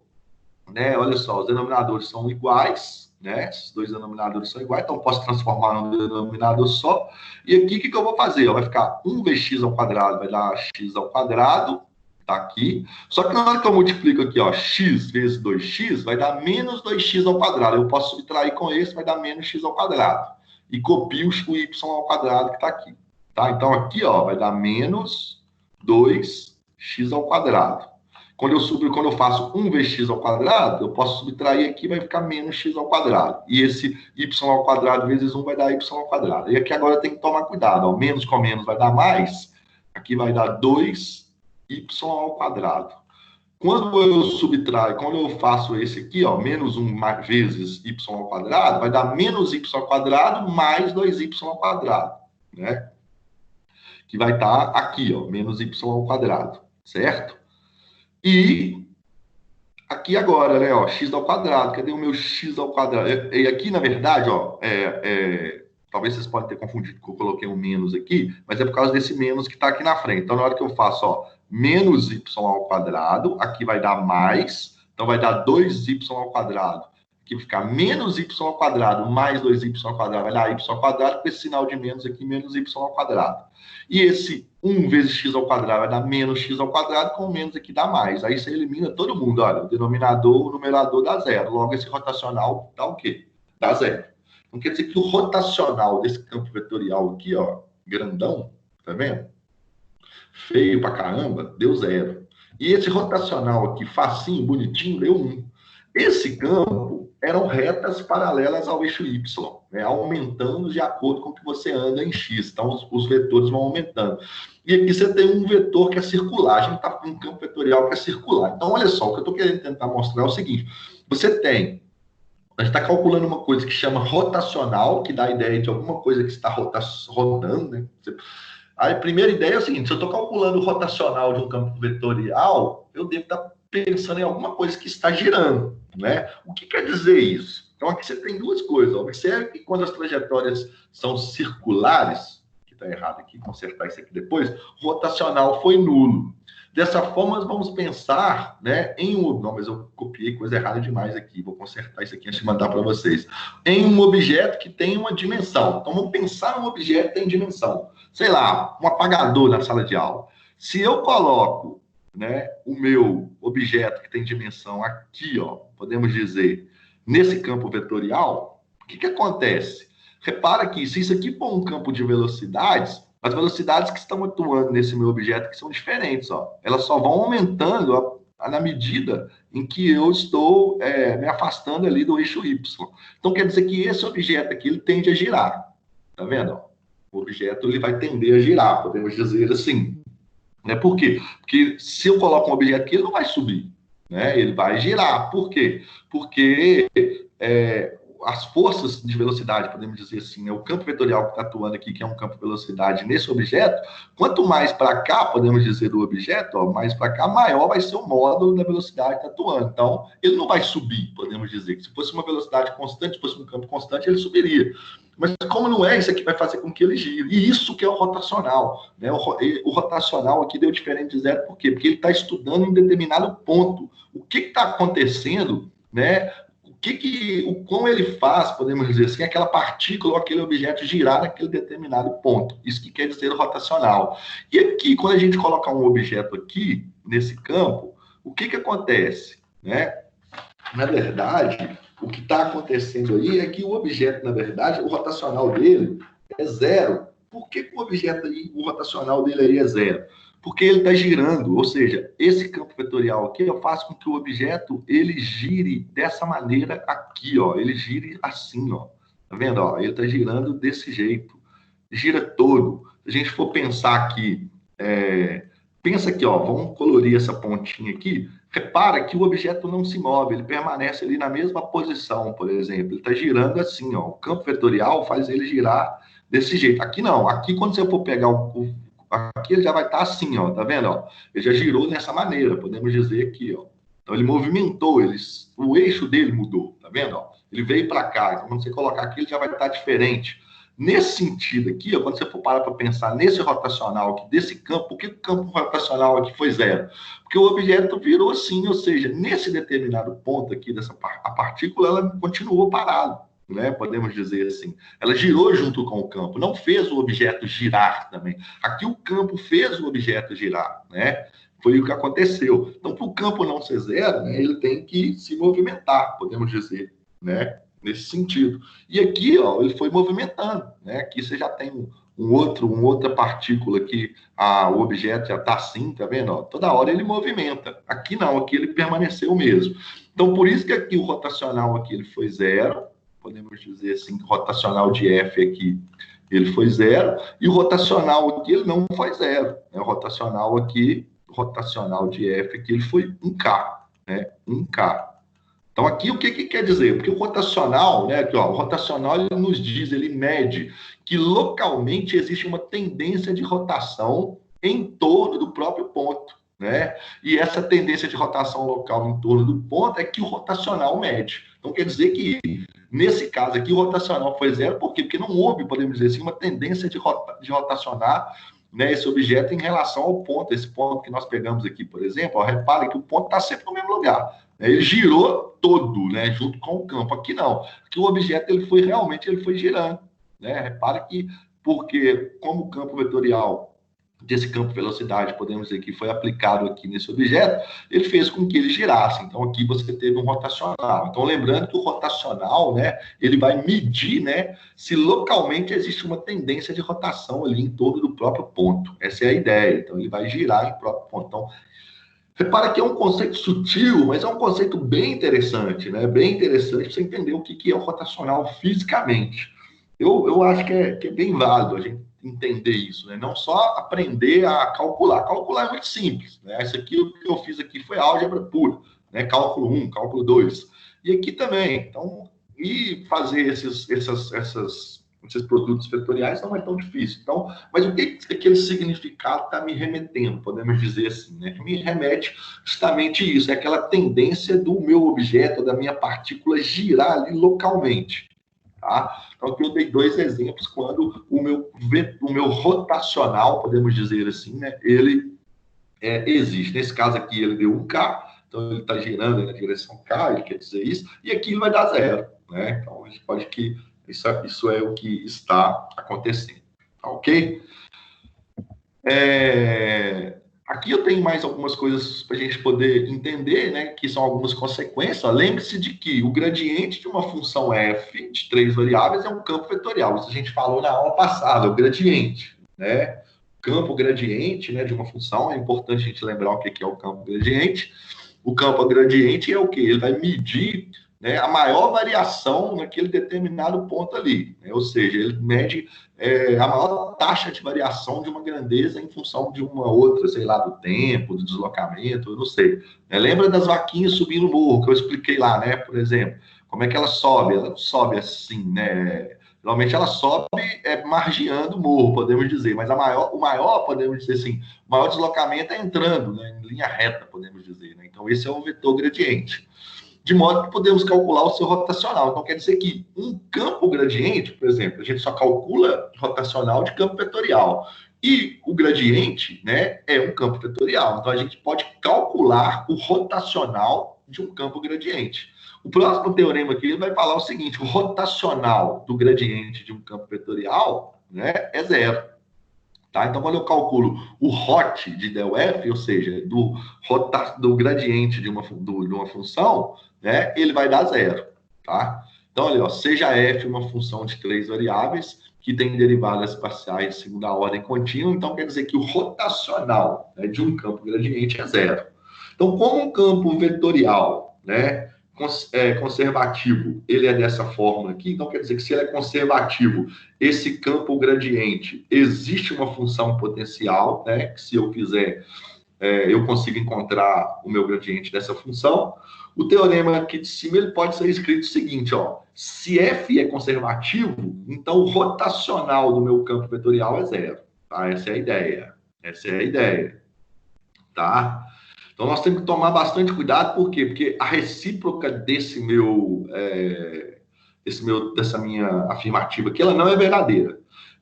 né, olha só, os denominadores são iguais, né? Esses dois denominadores são iguais, então posso transformar num denominador só. E aqui, o que eu vou fazer? Vai ficar 1 vx ao quadrado, vai dar x ao quadrado, tá aqui. Só que na hora que eu multiplico aqui, ó, x vezes 2x, vai dar menos 2x ao quadrado. Eu posso subtrair com esse, vai dar menos x ao quadrado. E copio o y ao quadrado que está aqui. Tá? Então, aqui, ó, vai dar menos 2x ao quadrado. Quando eu faço 1 vx ao quadrado, eu posso subtrair aqui, vai ficar menos x ao quadrado. E esse y ao quadrado vezes 1 vai dar y ao quadrado. E aqui agora tem que tomar cuidado. Ó, menos com menos vai dar mais. Aqui vai dar 2y ao quadrado. Quando eu subtraio, quando eu faço esse aqui, ó, menos 1 vezes y ao quadrado, vai dar menos y ao quadrado mais 2y ao quadrado, né? Que vai estar aqui, ó, menos y ao quadrado, certo? E aqui agora, né, ó, x ao quadrado. Cadê o meu x ao quadrado? E aqui, na verdade, ó, talvez vocês podem ter confundido, porque eu coloquei um menos aqui, mas é por causa desse menos que está aqui na frente. Então, na hora que eu faço, ó, menos y ao quadrado, aqui vai dar mais, então vai dar 2y ao quadrado. Aqui vai ficar menos y ao quadrado mais 2y ao quadrado, vai dar y ao quadrado, com esse sinal de menos aqui, menos y ao quadrado. E esse 1 vezes x ao quadrado vai dar menos x ao quadrado, com o menos aqui dá mais. Aí você elimina todo mundo, olha, o denominador, o numerador dá zero. Logo, esse rotacional dá o quê? Dá zero. Então, quer dizer que o rotacional desse campo vetorial aqui, ó, grandão, tá vendo? Feio pra caramba, deu zero. E esse rotacional aqui, facinho, bonitinho, deu 1. Esse campo eram retas paralelas ao eixo Y, né, aumentando de acordo com o que você anda em X. Então, os vetores vão aumentando. E aqui você tem um vetor que é circular. A gente está com um campo vetorial que é circular. Então, olha só, o que eu estou querendo tentar mostrar é o seguinte. Você tem... A gente está calculando uma coisa que chama rotacional, que dá a ideia de alguma coisa que está rodando, né? A primeira ideia é o seguinte, se eu estou calculando o rotacional de um campo vetorial, eu devo estar pensando em alguma coisa que está girando, né? O que quer dizer isso? Então, aqui você tem duas coisas. Observe que quando as trajetórias são circulares, que está errado aqui, consertar isso aqui depois, o rotacional foi nulo. Dessa forma, nós vamos pensar, né, em um... Não, mas eu copiei coisa errada demais aqui. Vou consertar isso aqui antes de mandar para vocês. Em um objeto que tem uma dimensão. Então, vamos pensar num objeto que tem dimensão. Sei lá, um apagador na sala de aula. Se eu coloco, né, o meu objeto que tem dimensão aqui, ó, podemos dizer, nesse campo vetorial, o que acontece? Repara que se isso aqui for um campo de velocidades, as velocidades que estão atuando nesse meu objeto que são diferentes, ó, elas só vão aumentando na medida em que eu estou me afastando ali do eixo Y. Então, quer dizer que esse objeto aqui, ele tende a girar. Tá vendo? O objeto ele vai tender a girar, podemos dizer assim. Né? Por quê? Porque se eu coloco um objeto aqui, ele não vai subir. Né? Ele vai girar. Por quê? Porque as forças de velocidade, podemos dizer assim, né? O campo vetorial que está atuando aqui, que é um campo de velocidade nesse objeto, quanto mais para cá, podemos dizer, do objeto, ó, mais para cá, maior vai ser o módulo da velocidade que está atuando. Então, ele não vai subir, podemos dizer. Que se fosse uma velocidade constante, se fosse um campo constante, ele subiria. Mas como não é, isso aqui vai fazer com que ele gire. E isso que é o rotacional. Né? O rotacional aqui deu diferente de zero, por quê? Porque ele está estudando em determinado ponto. O que está acontecendo, né? Como ele faz, podemos dizer assim, aquela partícula ou aquele objeto girar naquele determinado ponto. Isso que quer dizer o rotacional. E aqui, quando a gente coloca um objeto aqui, nesse campo, o que acontece? Né? Na verdade, o que está acontecendo aí é que o objeto, na verdade, o rotacional dele é zero. Por que o objeto aí, o rotacional dele aí é zero? Porque ele está girando, ou seja, esse campo vetorial aqui, eu faço com que o objeto, ele gire dessa maneira aqui, ó, ele gire assim, ó, tá vendo, ó, ele está girando desse jeito, gira todo. Se a gente for pensar aqui, pensa aqui, ó, vamos colorir essa pontinha aqui, repara que o objeto não se move, ele permanece ali na mesma posição, por exemplo, ele está girando assim, ó, o campo vetorial faz ele girar desse jeito. Aqui não, aqui quando você for pegar aqui ele já vai estar assim, ó, tá vendo? Ó? Ele já girou dessa maneira, podemos dizer aqui, ó. Então ele movimentou, o eixo dele mudou, tá vendo? Ó? Ele veio para cá, então quando você colocar aqui ele já vai estar diferente. Nesse sentido aqui, ó, quando você for parar para pensar nesse rotacional aqui, desse campo, por que o campo rotacional aqui foi zero? Porque o objeto virou assim, ou seja, nesse determinado ponto aqui, a partícula, ela continuou parada, né? Podemos dizer assim. Ela girou junto com o campo, não fez o objeto girar também. Aqui o campo fez o objeto girar, né? Foi o que aconteceu. Então, para o campo não ser zero, né, ele tem que se movimentar, podemos dizer, né? Nesse sentido. E aqui, ó, ele foi movimentando, né? Aqui você já tem uma outra partícula que o objeto já está assim, tá vendo? Ó, toda hora ele movimenta. Aqui não, aqui ele permaneceu mesmo. Então, por isso que aqui o rotacional aqui ele foi zero, podemos dizer assim, que o rotacional de F aqui ele foi zero, e o rotacional aqui ele não foi zero, né? O rotacional de F aqui ele foi 1K, né? 1K. Então, aqui o que quer dizer? Porque o rotacional, né, aqui, ó, o rotacional ele nos diz, ele mede que localmente existe uma tendência de rotação em torno do próprio ponto, né? E essa tendência de rotação local em torno do ponto é que o rotacional mede. Então, quer dizer que, nesse caso aqui, o rotacional foi zero, por quê? Porque não houve, podemos dizer assim, uma tendência de rotacionar, né, esse objeto em relação ao ponto. Esse ponto que nós pegamos aqui, por exemplo, ó, repare que o ponto está sempre no mesmo lugar. Ele girou todo, né, junto com o campo. Aqui não. Aqui o objeto ele foi girando, né? Repara que porque como o campo vetorial desse campo velocidade, podemos dizer que foi aplicado aqui nesse objeto, ele fez com que ele girasse. Então aqui você teve um rotacional. Então lembrando que o rotacional, né, ele vai medir, né, se localmente existe uma tendência de rotação ali em torno do próprio ponto. Essa é a ideia. Então ele vai girar em próprio ponto. Então, repara que é um conceito sutil, mas é um conceito bem interessante, né? Bem interessante para você entender o que é o rotacional fisicamente. Eu acho que é bem válido a gente entender isso, né? Não só aprender a calcular. Calcular é muito simples, né? Isso aqui, o que eu fiz aqui foi álgebra pura, né? Cálculo 1, cálculo 2. E aqui também. Então, e fazer esses produtos vetoriais não é tão difícil. Então, mas o que aquele significado está me remetendo, podemos dizer assim, né? Me remete justamente isso, é aquela tendência do meu objeto, da minha partícula girar ali localmente, tá? Então, aqui eu dei dois exemplos quando o meu rotacional, podemos dizer assim, né? Ele existe. Nesse caso aqui, ele deu 1K, então ele está girando na direção K, ele quer dizer isso, e aqui ele vai dar zero, né? Então, a gente pode que isso é o que está acontecendo, tá ok? Aqui eu tenho mais algumas coisas para a gente poder entender, né? Que são algumas consequências. Lembre-se de que o gradiente de uma função f de 3 variáveis é um campo vetorial. Isso a gente falou na aula passada, o gradiente, né? Campo gradiente, né, de uma função, é importante a gente lembrar o que é o campo gradiente. O campo gradiente é o que? Ele vai medir, né, a maior variação naquele determinado ponto ali, né? Ou seja, ele mede a maior taxa de variação de uma grandeza em função de uma outra, sei lá, do tempo, do deslocamento, eu não sei. Né? Lembra das vaquinhas subindo o morro, que eu expliquei lá, né? Por exemplo, como é que ela sobe? Ela não sobe assim, né? Normalmente ela sobe margeando o morro, podemos dizer, mas o maior, podemos dizer assim, o maior deslocamento é entrando, né, em linha reta, podemos dizer. Né? Então, esse é o vetor gradiente. De modo que podemos calcular o seu rotacional. Então, quer dizer que um campo gradiente, por exemplo, a gente só calcula rotacional de campo vetorial. E o gradiente, né, é um campo vetorial. Então, a gente pode calcular o rotacional de um campo gradiente. O próximo teorema aqui vai falar o seguinte: o rotacional do gradiente de um campo vetorial, né, é zero. Tá? Então, quando eu calculo o hot de ΔF, ou seja, do gradiente de uma função, né, ele vai dar zero. Tá? Então, olha, ó, seja f uma função de 3 variáveis que tem derivadas parciais de segunda ordem contínua, então quer dizer que o rotacional, né, de um campo gradiente é zero. Então, como um campo vetorial, né, conservativo, ele é dessa forma aqui, então quer dizer que se ele é conservativo, esse campo gradiente, existe uma função potencial, né, que se eu fizer, eu consigo encontrar o meu gradiente dessa função. O teorema aqui de cima, ele pode ser escrito o seguinte, ó, se f é conservativo, então o rotacional do meu campo vetorial é zero, tá? Essa é a ideia, tá? Então, nós temos que tomar bastante cuidado, por quê? Porque a recíproca desse meu dessa minha afirmativa aqui, ela não é verdadeira.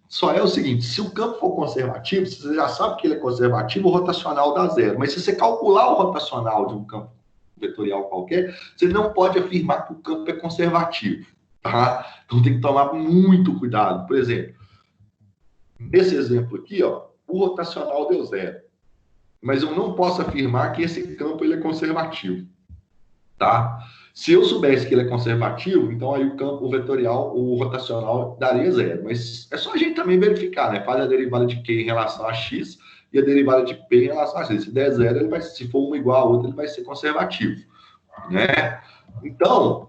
Só é o seguinte, se o campo for conservativo, você já sabe que ele é conservativo, o rotacional dá zero. Mas se você calcular o rotacional de um campo vetorial qualquer, você não pode afirmar que o campo é conservativo, tá? Então tem que tomar muito cuidado. Por exemplo, nesse exemplo aqui, ó, o rotacional deu zero. Mas eu não posso afirmar que esse campo ele é conservativo, tá? Se eu soubesse que ele é conservativo, então aí o campo vetorial, o rotacional, daria zero. Mas é só a gente também verificar, né? Faz a derivada de Q em relação a X e a derivada de P em relação a X. Se der zero, ele vai, se for uma igual a outra, ele vai ser conservativo, né? Então,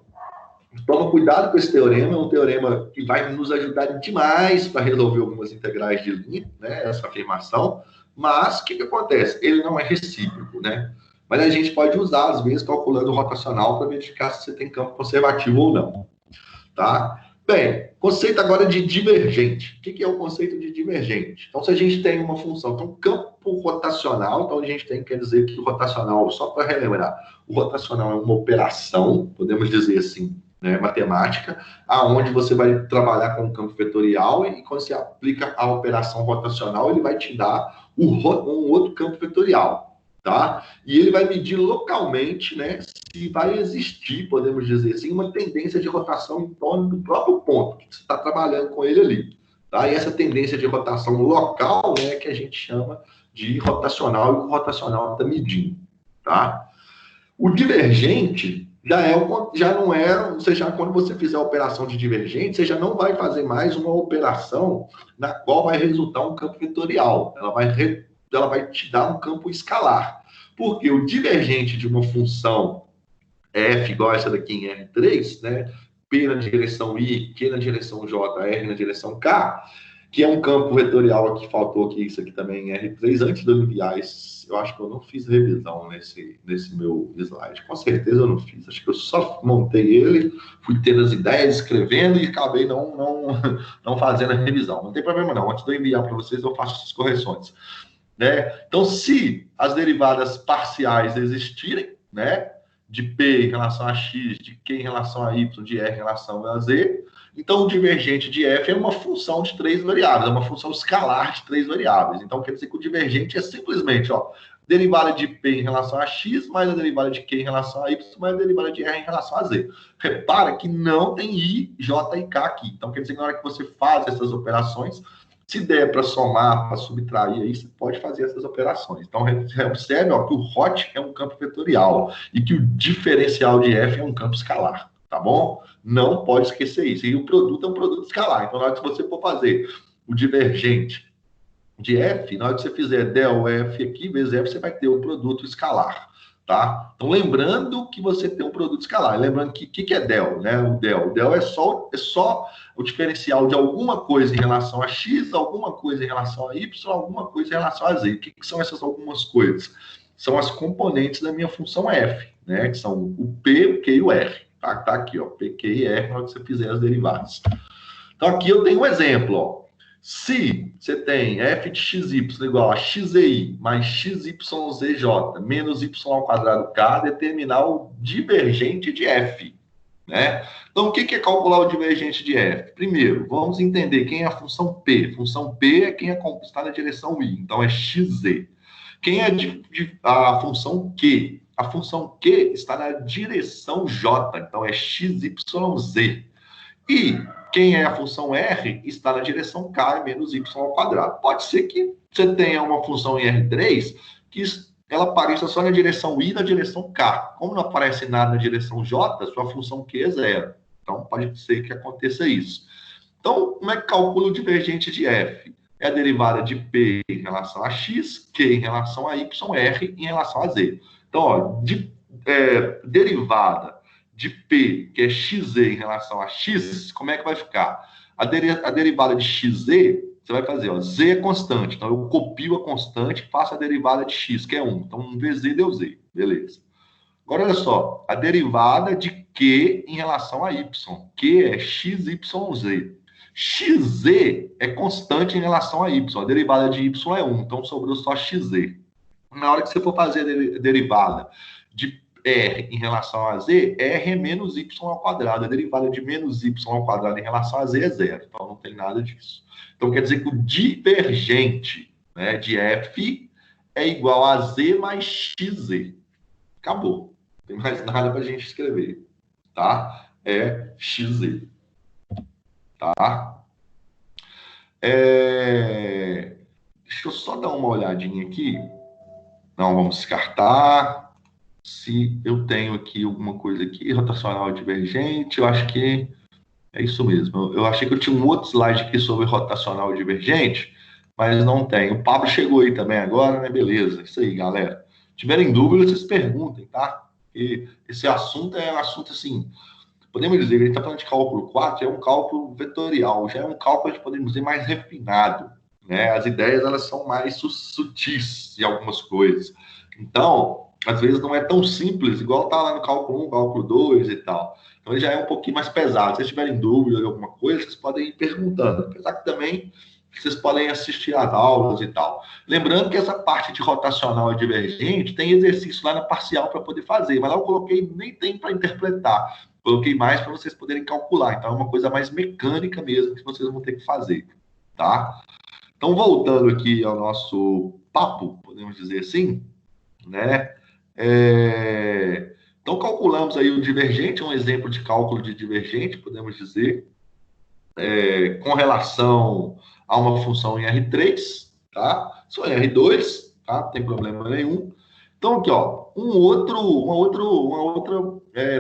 toma cuidado com esse teorema, é um teorema que vai nos ajudar demais para resolver algumas integrais de linha, né? Essa afirmação. Mas o que acontece? Ele não é recíproco, né? Mas a gente pode usar, às vezes, calculando o rotacional para verificar se você tem campo conservativo ou não, tá? Bem, conceito agora de divergente. O que é o conceito de divergente? Então, se a gente tem uma função, então campo rotacional, então a gente tem que dizer que o rotacional, só para relembrar, o rotacional é uma operação, podemos dizer assim, né, matemática, aonde você vai trabalhar com o campo vetorial e quando você aplica a operação rotacional, ele vai te dar um outro campo vetorial. Tá? E ele vai medir localmente, né, se vai existir, podemos dizer assim, uma tendência de rotação em torno do próprio ponto que você está trabalhando com ele ali. Tá? E essa tendência de rotação local, né, que a gente chama de rotacional, e o rotacional está medindo. Tá? O divergente já não é, ou seja, quando você fizer a operação de divergente, você já não vai fazer mais uma operação na qual vai resultar um campo vetorial. Ela vai te dar um campo escalar. Porque o divergente de uma função f igual a essa daqui em R3, né? P na direção I, Q na direção J, R na direção K, que é um campo vetorial que faltou aqui, isso aqui também em R3, antes de eu enviar esse, eu acho que eu não fiz revisão nesse meu slide, com certeza eu não fiz, acho que eu só montei ele, fui tendo as ideias, escrevendo e acabei não fazendo a revisão. Não tem problema não, antes de eu enviar para vocês eu faço essas correções. Né? Então, se as derivadas parciais existirem, né, de P em relação a X, de Q em relação a Y, de R em relação a Z, então o divergente de F é uma função de três variáveis, é uma função escalar de três variáveis. Então, quer dizer que o divergente é simplesmente, ó, derivada de P em relação a X, mais a derivada de Q em relação a Y, mais a derivada de R em relação a Z. Repara que não tem I, J e K aqui. Então, quer dizer que na hora que você faz essas operações, se der para somar, para subtrair, aí você pode fazer essas operações. Então, observe ó, que o hot é um campo vetorial e que o diferencial de F é um campo escalar, tá bom? Não pode esquecer isso. E o produto é um produto escalar. Então, na hora que você for fazer o divergente de F, na hora que você fizer del F aqui, vezes F, você vai ter um produto escalar. Tá? Então, lembrando que você tem um produto escalar. Lembrando que é del, né? O del é só o diferencial de alguma coisa em relação a x, alguma coisa em relação a y, alguma coisa em relação a z. O que são essas algumas coisas? São as componentes da minha função f, né? Que são o p, o q e o r. Tá aqui, ó, p, q e r, na hora que você fizer as derivadas. Então, aqui eu tenho um exemplo, ó. Se você tem f de xy igual a xi mais xyzj menos y ao quadrado k, determinar o divergente de f, né? Então, o que é calcular o divergente de f? Primeiro, vamos entender quem é a função p. Função p é quem está na direção i, então é xz. Quem é a função q? A função q está na direção j, então é xyz. E quem é a função R está na direção K menos Y ao quadrado. Pode ser que você tenha uma função em R3 que ela apareça só na direção I e na direção K. Como não aparece nada na direção J, sua função Q é zero. Então, pode ser que aconteça isso. Então, como é que calcula o divergente de F? É a derivada de P em relação a X, Q em relação a Y, R em relação a Z. Então, ó, derivada de P, que é xz em relação a x, como é que vai ficar? A derivada de xz, você vai fazer, ó, z é constante, então eu copio a constante e faço a derivada de x, que é 1. Então, 1 vezes z deu z, beleza. Agora, olha só, a derivada de q em relação a y, q é xyz. Xz é constante em relação a y, a derivada de y é 1, então sobrou só xz. Na hora que você for fazer a derivada de R em relação a Z, R é menos Y ao quadrado. A derivada de menos Y ao quadrado em relação a Z é zero. Então, não tem nada disso. Então, quer dizer que o divergente, né, de F é igual a Z mais XZ. Acabou. Não tem mais nada para a gente escrever. Tá? É XZ. Tá? Deixa eu só dar uma olhadinha aqui. Não, vamos descartar. Se eu tenho aqui alguma coisa aqui, rotacional divergente, eu acho que é isso mesmo. Eu achei que eu tinha um outro slide aqui sobre rotacional divergente, mas não tem. O Pablo chegou aí também agora, né? Beleza, isso aí, galera. Se tiverem dúvidas, vocês perguntem, tá? E esse assunto é um assunto assim, podemos dizer que a gente está falando de cálculo 4, é um cálculo vetorial, já é um cálculo, podemos dizer, mais refinado, né? As ideias, elas são mais sutis em algumas coisas. Então, às vezes não é tão simples, igual tá lá no cálculo 1, cálculo 2 e tal. Então, ele já é um pouquinho mais pesado. Se vocês tiverem dúvida de alguma coisa, vocês podem ir perguntando. Apesar que também vocês podem assistir às aulas e tal. Lembrando que essa parte de rotacional e divergente tem exercício lá na parcial para poder fazer, mas lá eu coloquei, nem tem para interpretar. Coloquei mais para vocês poderem calcular. Então, é uma coisa mais mecânica mesmo que vocês vão ter que fazer, tá? Então, voltando aqui ao nosso papo, podemos dizer assim, né? Então, calculamos aí o divergente, um exemplo de cálculo de divergente, podemos dizer, com relação a uma função em R3, tá? Só em R2, tá? Não tem problema nenhum. Então, aqui, ó, uma outra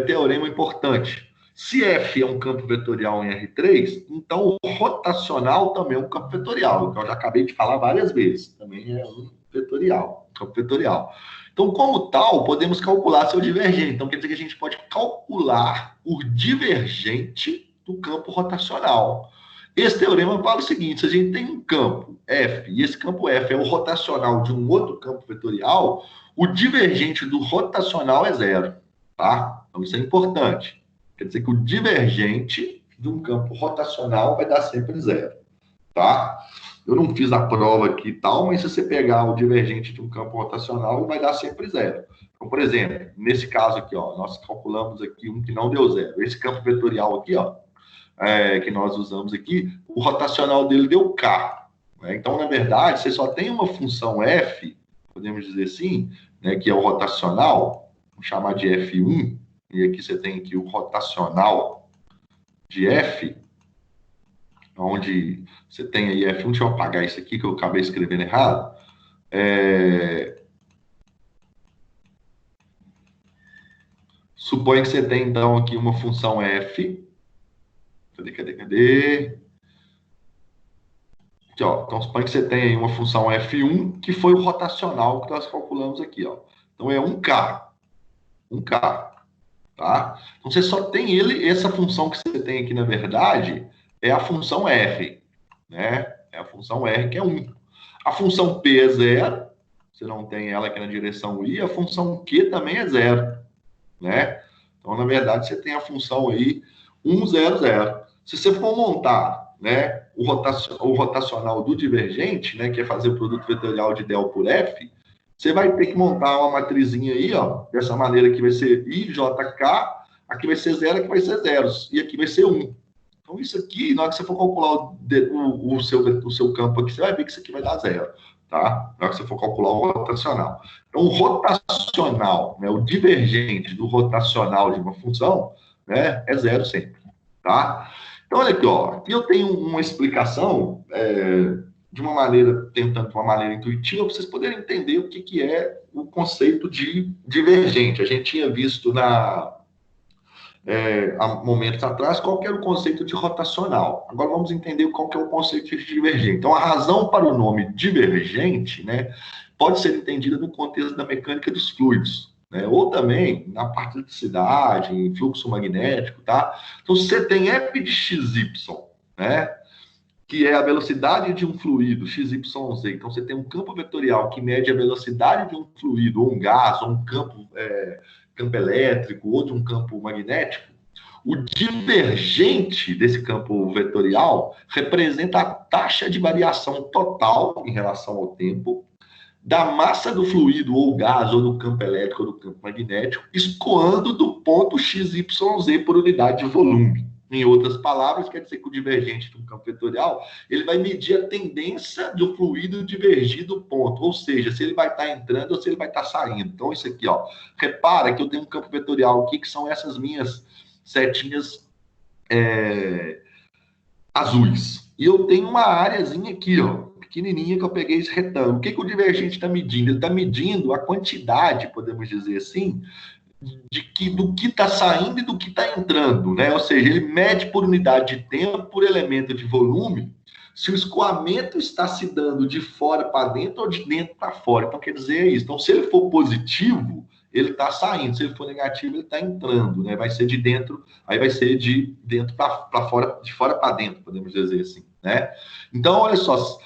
teorema importante. Se F é um campo vetorial em R3, então o rotacional também é um campo vetorial, que eu já acabei de falar várias vezes. Também é um vetorial, campo vetorial. Então, como tal, podemos calcular seu divergente. Então, quer dizer que a gente pode calcular o divergente do campo rotacional. Esse teorema fala o seguinte: se a gente tem um campo F, e esse campo F é o rotacional de um outro campo vetorial, o divergente do rotacional é zero, tá? Então, isso é importante. Quer dizer que o divergente de um campo rotacional vai dar sempre zero, tá? Eu não fiz a prova aqui e tal, mas se você pegar o divergente de um campo rotacional, vai dar sempre zero. Então, por exemplo, nesse caso aqui, ó, nós calculamos aqui um que não deu zero. Esse campo vetorial aqui, ó, que nós usamos aqui, o rotacional dele deu K. Né? Então, na verdade, você só tem uma função F, podemos dizer assim, né, que é o rotacional, vamos chamar de F1, e aqui você tem aqui o rotacional de F, onde você tem aí F1, deixa eu apagar isso aqui que eu acabei escrevendo errado. Suponha que você tem, então, aqui uma função F. Cadê? Aqui, ó. Então, suponha que você tem aí uma função F1, que foi o rotacional que nós calculamos aqui, ó. Então, é 1K. 1K. Tá? Então, você só tem essa função que você tem aqui, na verdade, é a função R. Né? É a função R, que é 1. A função P é 0. Você não tem ela aqui na direção I. A função Q também é 0. Né? Então, na verdade, você tem a função aí 1, 0, 0. Se você for montar, né, o rotacional do divergente, né, que é fazer o produto vetorial de del por F, você vai ter que montar uma matrizinha aí, ó, dessa maneira que vai ser IJK, aqui vai ser 0, aqui vai ser 0, e aqui vai ser 1. Então, isso aqui, na hora que você for calcular o seu campo aqui, você vai ver que isso aqui vai dar 0, tá? Na hora que você for calcular o rotacional. Então, o rotacional, né, o divergente do rotacional de uma função, né, é 0 sempre, tá? Então, olha aqui, ó, aqui eu tenho uma explicação de uma maneira, tentando de uma maneira intuitiva, para vocês poderem entender o que é o conceito de divergente. A gente tinha visto há momentos atrás qual que era o conceito de rotacional. Agora vamos entender qual que é o conceito de divergente. Então, a razão para o nome divergente, né, pode ser entendida no contexto da mecânica dos fluidos, né, ou também na parte de eletricidade, em fluxo magnético, tá? Então, se você tem F de XY, né, que é a velocidade de um fluido, XYZ. Então, você tem um campo vetorial que mede a velocidade de um fluido, ou um gás, ou um campo elétrico, ou de um campo magnético. O divergente desse campo vetorial representa a taxa de variação total em relação ao tempo da massa do fluido, ou gás, ou do campo elétrico, ou do campo magnético, escoando do ponto XYZ por unidade de volume. Em outras palavras, quer dizer que o divergente de um campo vetorial, ele vai medir a tendência do fluido divergir do ponto, ou seja, se ele vai estar entrando ou se ele vai estar saindo. Então, isso aqui, ó, repara que eu tenho um campo vetorial aqui, que são essas minhas setinhas azuis. E eu tenho uma áreazinha aqui, ó, pequenininha, que eu peguei esse retângulo. O que o divergente está medindo? Ele está medindo a quantidade, podemos dizer assim, do que está saindo e do que está entrando, né? Ou seja, ele mede por unidade de tempo, por elemento de volume, se o escoamento está se dando de fora para dentro ou de dentro para fora. Então, quer dizer isso. Então, se ele for positivo, ele está saindo. Se ele for negativo, ele está entrando, né? Vai ser de dentro, aí vai ser de dentro para fora, de fora para dentro, podemos dizer assim, né? Então, olha só,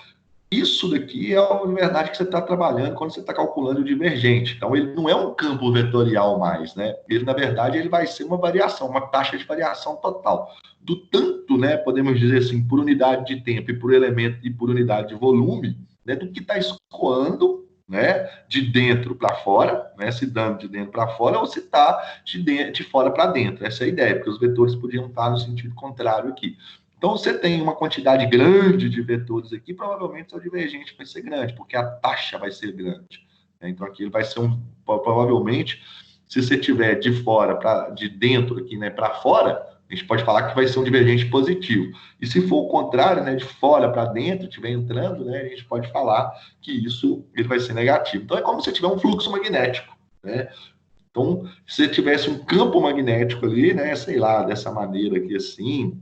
isso daqui é a verdade que você está trabalhando quando você está calculando o divergente. Então, ele não é um campo vetorial mais, né? Ele, na verdade, ele vai ser uma variação, uma taxa de variação total. Do tanto, né, podemos dizer assim, por unidade de tempo e por elemento e por unidade de volume, né, do que está escoando, né, de dentro para fora, né, se dando de dentro para fora, ou se está de fora para dentro. Essa é a ideia, porque os vetores podiam estar no sentido contrário aqui. Então, você tem uma quantidade grande de vetores aqui, provavelmente seu divergente vai ser grande, porque a taxa vai ser grande. Então, aqui ele vai ser provavelmente, se você tiver de fora para de dentro aqui, né, para fora, a gente pode falar que vai ser um divergente positivo. E se for o contrário, né, de fora para dentro, estiver entrando, né, a gente pode falar que isso ele vai ser negativo. Então, é como se tiver um fluxo magnético, né? Então, se você tivesse um campo magnético ali, né, sei lá, dessa maneira aqui assim,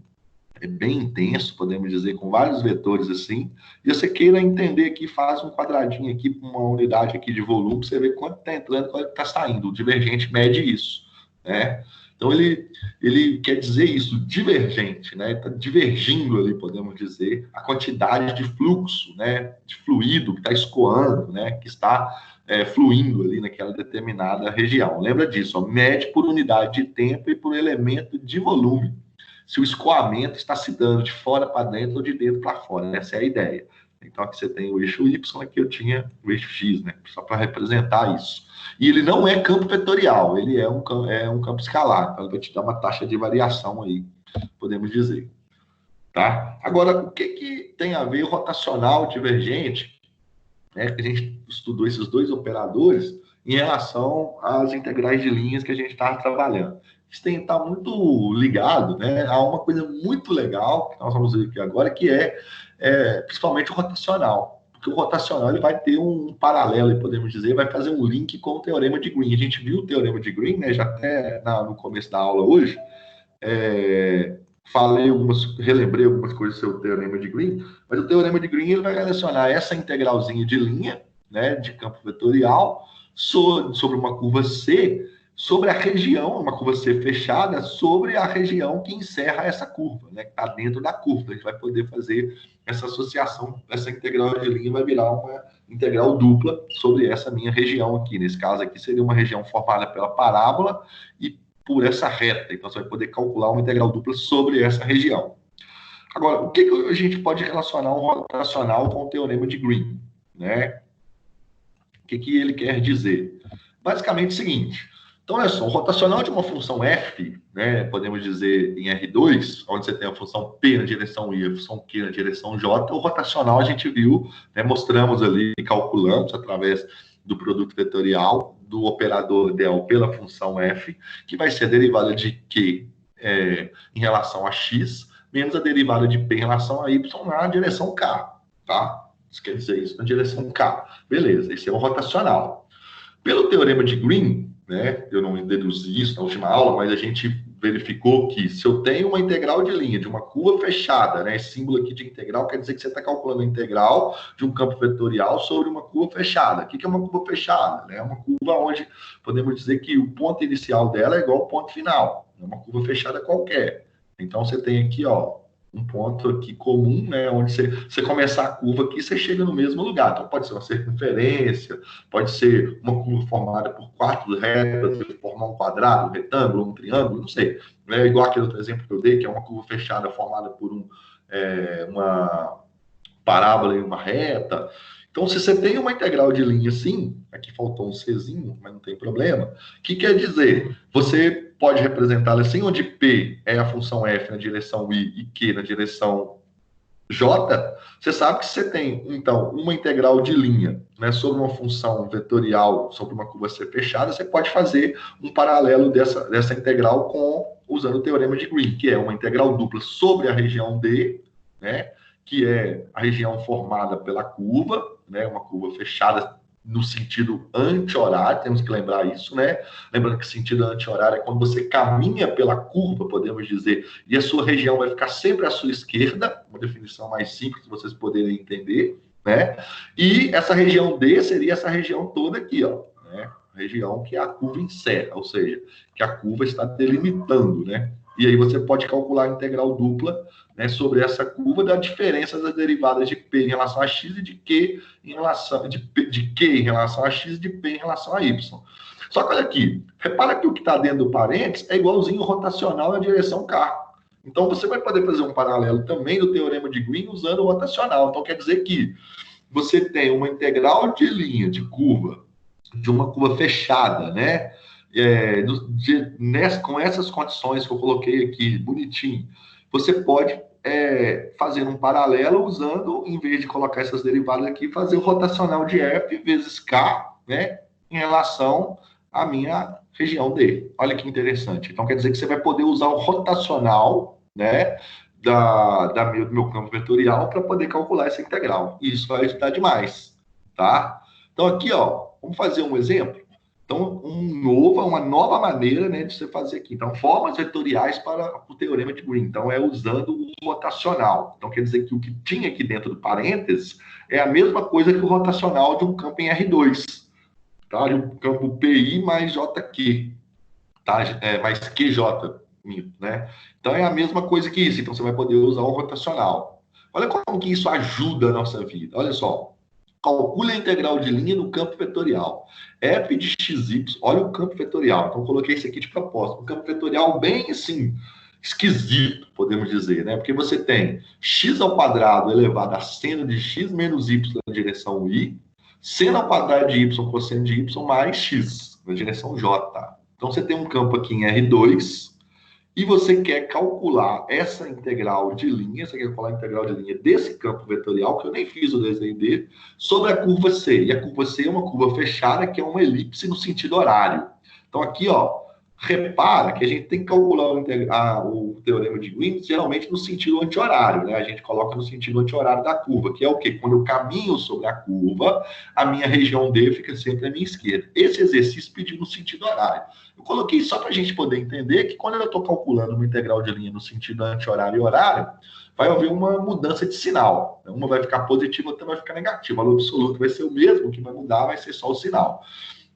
é bem intenso, podemos dizer, com vários vetores assim, e você queira entender aqui, faz um quadradinho aqui, uma unidade aqui de volume, você vê quanto está entrando, quanto está saindo. O divergente mede isso, né? Então, ele quer dizer isso, divergente, né? Está divergindo ali, podemos dizer, a quantidade de fluxo, né? De fluido que está escoando, né? Que está fluindo ali naquela determinada região. Lembra disso, ó, mede por unidade de tempo e por elemento de volume, se o escoamento está se dando de fora para dentro ou de dentro para fora. Essa é a ideia. Então, aqui você tem o eixo Y, aqui eu tinha o eixo X, né? Só para representar isso. E ele não é campo vetorial, ele é um campo escalar. Então, ele vai te dar uma taxa de variação aí, podemos dizer. Tá? Agora, o que tem a ver o rotacional divergente, né? Que a gente estudou esses dois operadores em relação às integrais de linhas que a gente estava trabalhando. Isso tem que estar muito ligado, né, a uma coisa muito legal que nós vamos ver aqui agora, que principalmente o rotacional. Porque o rotacional ele vai ter um paralelo, podemos dizer, vai fazer um link com o teorema de Green. A gente viu o teorema de Green, né, já até no começo da aula hoje, relembrei algumas coisas sobre o teorema de Green, mas o teorema de Green ele vai relacionar essa integralzinha de linha, né, de campo vetorial, sobre uma curva C, sobre a região, uma curva C fechada, sobre a região que encerra essa curva, né, que está dentro da curva. A gente vai poder fazer essa associação, essa integral de linha vai virar uma integral dupla sobre essa minha região aqui. Nesse caso aqui seria uma região formada pela parábola e por essa reta. Então, você vai poder calcular uma integral dupla sobre essa região. Agora, o que a gente pode relacionar um rotacional com o teorema de Green, né? O que ele quer dizer? Basicamente é o seguinte. Então, olha só, o rotacional de uma função f, né, podemos dizer em R2, onde você tem a função P na direção I e a função Q na direção J, o rotacional a gente viu, né, mostramos ali, calculamos através do produto vetorial do operador del pela função f, que vai ser a derivada de Q em relação a x, menos a derivada de P em relação a y na direção K, tá? Isso quer dizer isso na direção K. Beleza, esse é o rotacional. Pelo teorema de Green, né, eu não deduzi isso na última aula, mas a gente verificou que se eu tenho uma integral de linha de uma curva fechada, né, esse símbolo aqui de integral quer dizer que você está calculando a integral de um campo vetorial sobre uma curva fechada. O que é uma curva fechada? É uma curva onde podemos dizer que o ponto inicial dela é igual ao ponto final. É uma curva fechada qualquer. Então, você tem aqui, ó, um ponto aqui comum, né, onde você começar a curva aqui, você chega no mesmo lugar. Então, pode ser uma circunferência, pode ser uma curva formada por quatro retas, formar um quadrado, um retângulo, um triângulo, não sei. Igual aquele outro exemplo que eu dei, que é uma curva fechada formada por parábola em uma reta. Então, se você tem uma integral de linha assim, aqui faltou um Czinho, mas não tem problema. O que quer dizer? Você pode representá-la assim, onde P é a função f na direção y e q na direção j. Você sabe que você tem, então, uma integral de linha, né, sobre uma função vetorial, sobre uma curva C fechada, você pode fazer um paralelo dessa integral usando o teorema de Green, que é uma integral dupla sobre a região D, né, que é a região formada pela curva, né, uma curva fechada no sentido anti-horário, temos que lembrar isso, né? Lembrando que sentido anti-horário é quando você caminha pela curva, podemos dizer, e a sua região vai ficar sempre à sua esquerda, uma definição mais simples que vocês poderem entender, né? E essa região D seria essa região toda aqui, ó, né? A região que a curva encerra, ou seja, que a curva está delimitando, né? E aí você pode calcular a integral dupla, né, sobre essa curva da diferença das derivadas de P em relação a X e de Q em relação de Q em relação a X e de P em relação a Y. Só que olha aqui, repara que o que está dentro do parênteses é igualzinho rotacional na direção K. Então você vai poder fazer um paralelo também do teorema de Green usando o rotacional. Então quer dizer que você tem uma integral de linha, de curva, de uma curva fechada, né? Com essas condições que eu coloquei aqui, bonitinho, você pode fazer um paralelo usando, em vez de colocar essas derivadas aqui, fazer o rotacional de F vezes K, né, em relação à minha região D. Olha que interessante. Então, quer dizer que você vai poder usar o rotacional, né, do meu campo vetorial para poder calcular essa integral. E isso vai ajudar demais, tá? Então, aqui, ó, vamos fazer um exemplo? Então, uma nova maneira, né, de você fazer aqui. Então, formas vetoriais para o teorema de Green. Então, é usando o rotacional. Então, quer dizer que o que tinha aqui dentro do parênteses é a mesma coisa que o rotacional de um campo em R2. Tá? De um campo PI mais JQ. Tá? Mais QJ, né? Então, é a mesma coisa que isso. Então, você vai poder usar o rotacional. Olha como que isso ajuda a nossa vida. Olha só. Calcule a integral de linha no campo vetorial. F de xy, olha o campo vetorial. Então, coloquei isso aqui de propósito. Um campo vetorial bem, assim, esquisito, podemos dizer, né? Porque você tem x ao quadrado elevado a seno de x menos y na direção y, seno ao quadrado de y cosseno de y mais x na direção j. Então, você tem um campo aqui em R2, e você quer calcular essa integral de linha, você quer calcular a integral de linha desse campo vetorial, que eu nem fiz o desenho dele, sobre a curva C. E a curva C é uma curva fechada, que é uma elipse no sentido horário. Então, aqui, ó, repara que a gente tem que calcular o teorema de Green, geralmente no sentido anti-horário, né? A gente coloca no sentido anti-horário da curva, que é o quê? Quando eu caminho sobre a curva, a minha região D fica sempre à minha esquerda. Esse exercício pediu no sentido horário. Eu coloquei só para a gente poder entender que quando eu estou calculando uma integral de linha no sentido anti-horário e horário, vai haver uma mudança de sinal. Uma vai ficar positiva, outra vai ficar negativa. O valor absoluto vai ser o mesmo, o que vai mudar vai ser só o sinal.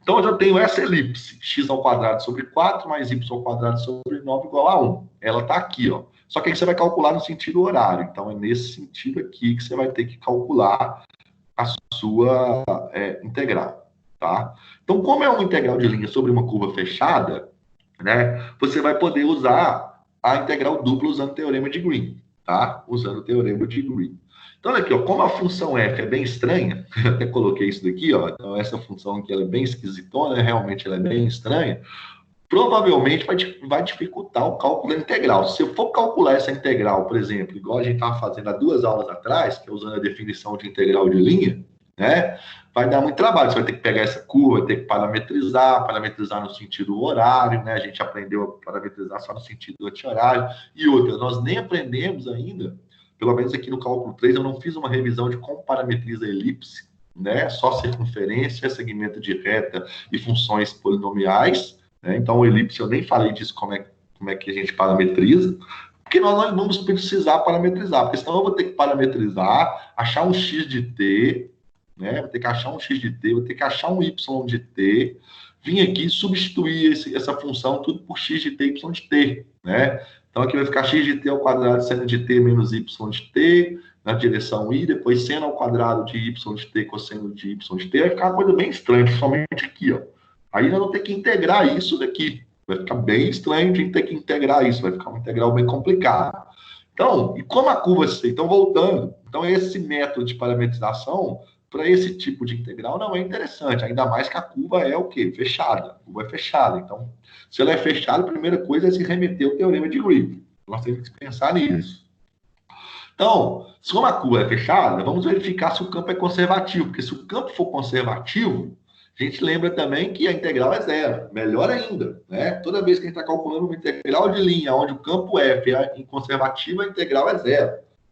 Então, eu já tenho essa elipse, x ao quadrado sobre 4 mais y ao quadrado sobre 9 igual a 1. Ela está aqui, ó. Só que aí você vai calcular no sentido horário. Então, é nesse sentido aqui que você vai ter que calcular a sua integral. Tá? Então, como é uma integral de linha sobre uma curva fechada, né, você vai poder usar a integral dupla usando o teorema de Green, tá? Usando o teorema de Green. Então, olha aqui, ó, como a função f é bem estranha, eu até coloquei isso daqui, ó, então essa função aqui ela é bem esquisitona, realmente ela é bem estranha, provavelmente vai dificultar o cálculo da integral. Se eu for calcular essa integral, por exemplo, igual a gente estava fazendo há 2 aulas atrás, que é usando a definição de integral de linha, né, vai dar muito trabalho. Você vai ter que pegar essa curva, vai ter que parametrizar no sentido horário, né? A gente aprendeu a parametrizar só no sentido anti-horário. E outra, nós nem aprendemos ainda, pelo menos aqui no cálculo 3, eu não fiz uma revisão de como parametriza a elipse, né? Só circunferência, segmento de reta e funções polinomiais, né? Então, o elipse, eu nem falei disso, como é que a gente parametriza, porque nós não vamos precisar parametrizar, porque senão eu vou ter que parametrizar, achar um x de t, né? Vou ter que achar um x de t, vou ter que achar um y de t, vim aqui e substituir essa função tudo por x de t, y de t, né? Então, aqui vai ficar x de t ao quadrado seno de t menos y de t, na direção y, depois seno ao quadrado de y de t cosseno de y de t, vai ficar uma coisa bem estranha, principalmente aqui, ó. Aí nós vamos ter que integrar isso daqui. Vai ficar bem estranho de ter que integrar isso, vai ficar uma integral bem complicada. Então, e como a curva C? Então, voltando. Então, esse método de parametrização, para esse tipo de integral, não é interessante. Ainda mais que a curva é o quê? Fechada. A curva é fechada. Então, se ela é fechada, a primeira coisa é se remeter ao teorema de Griffith. Nós temos que pensar nisso. Então, se uma curva é fechada, vamos verificar se o campo é conservativo. Porque se o campo for conservativo, a gente lembra também que a integral é zero. Melhor ainda, né? Toda vez que a gente está calculando uma integral de linha onde o campo F é conservativo, a integral é zero.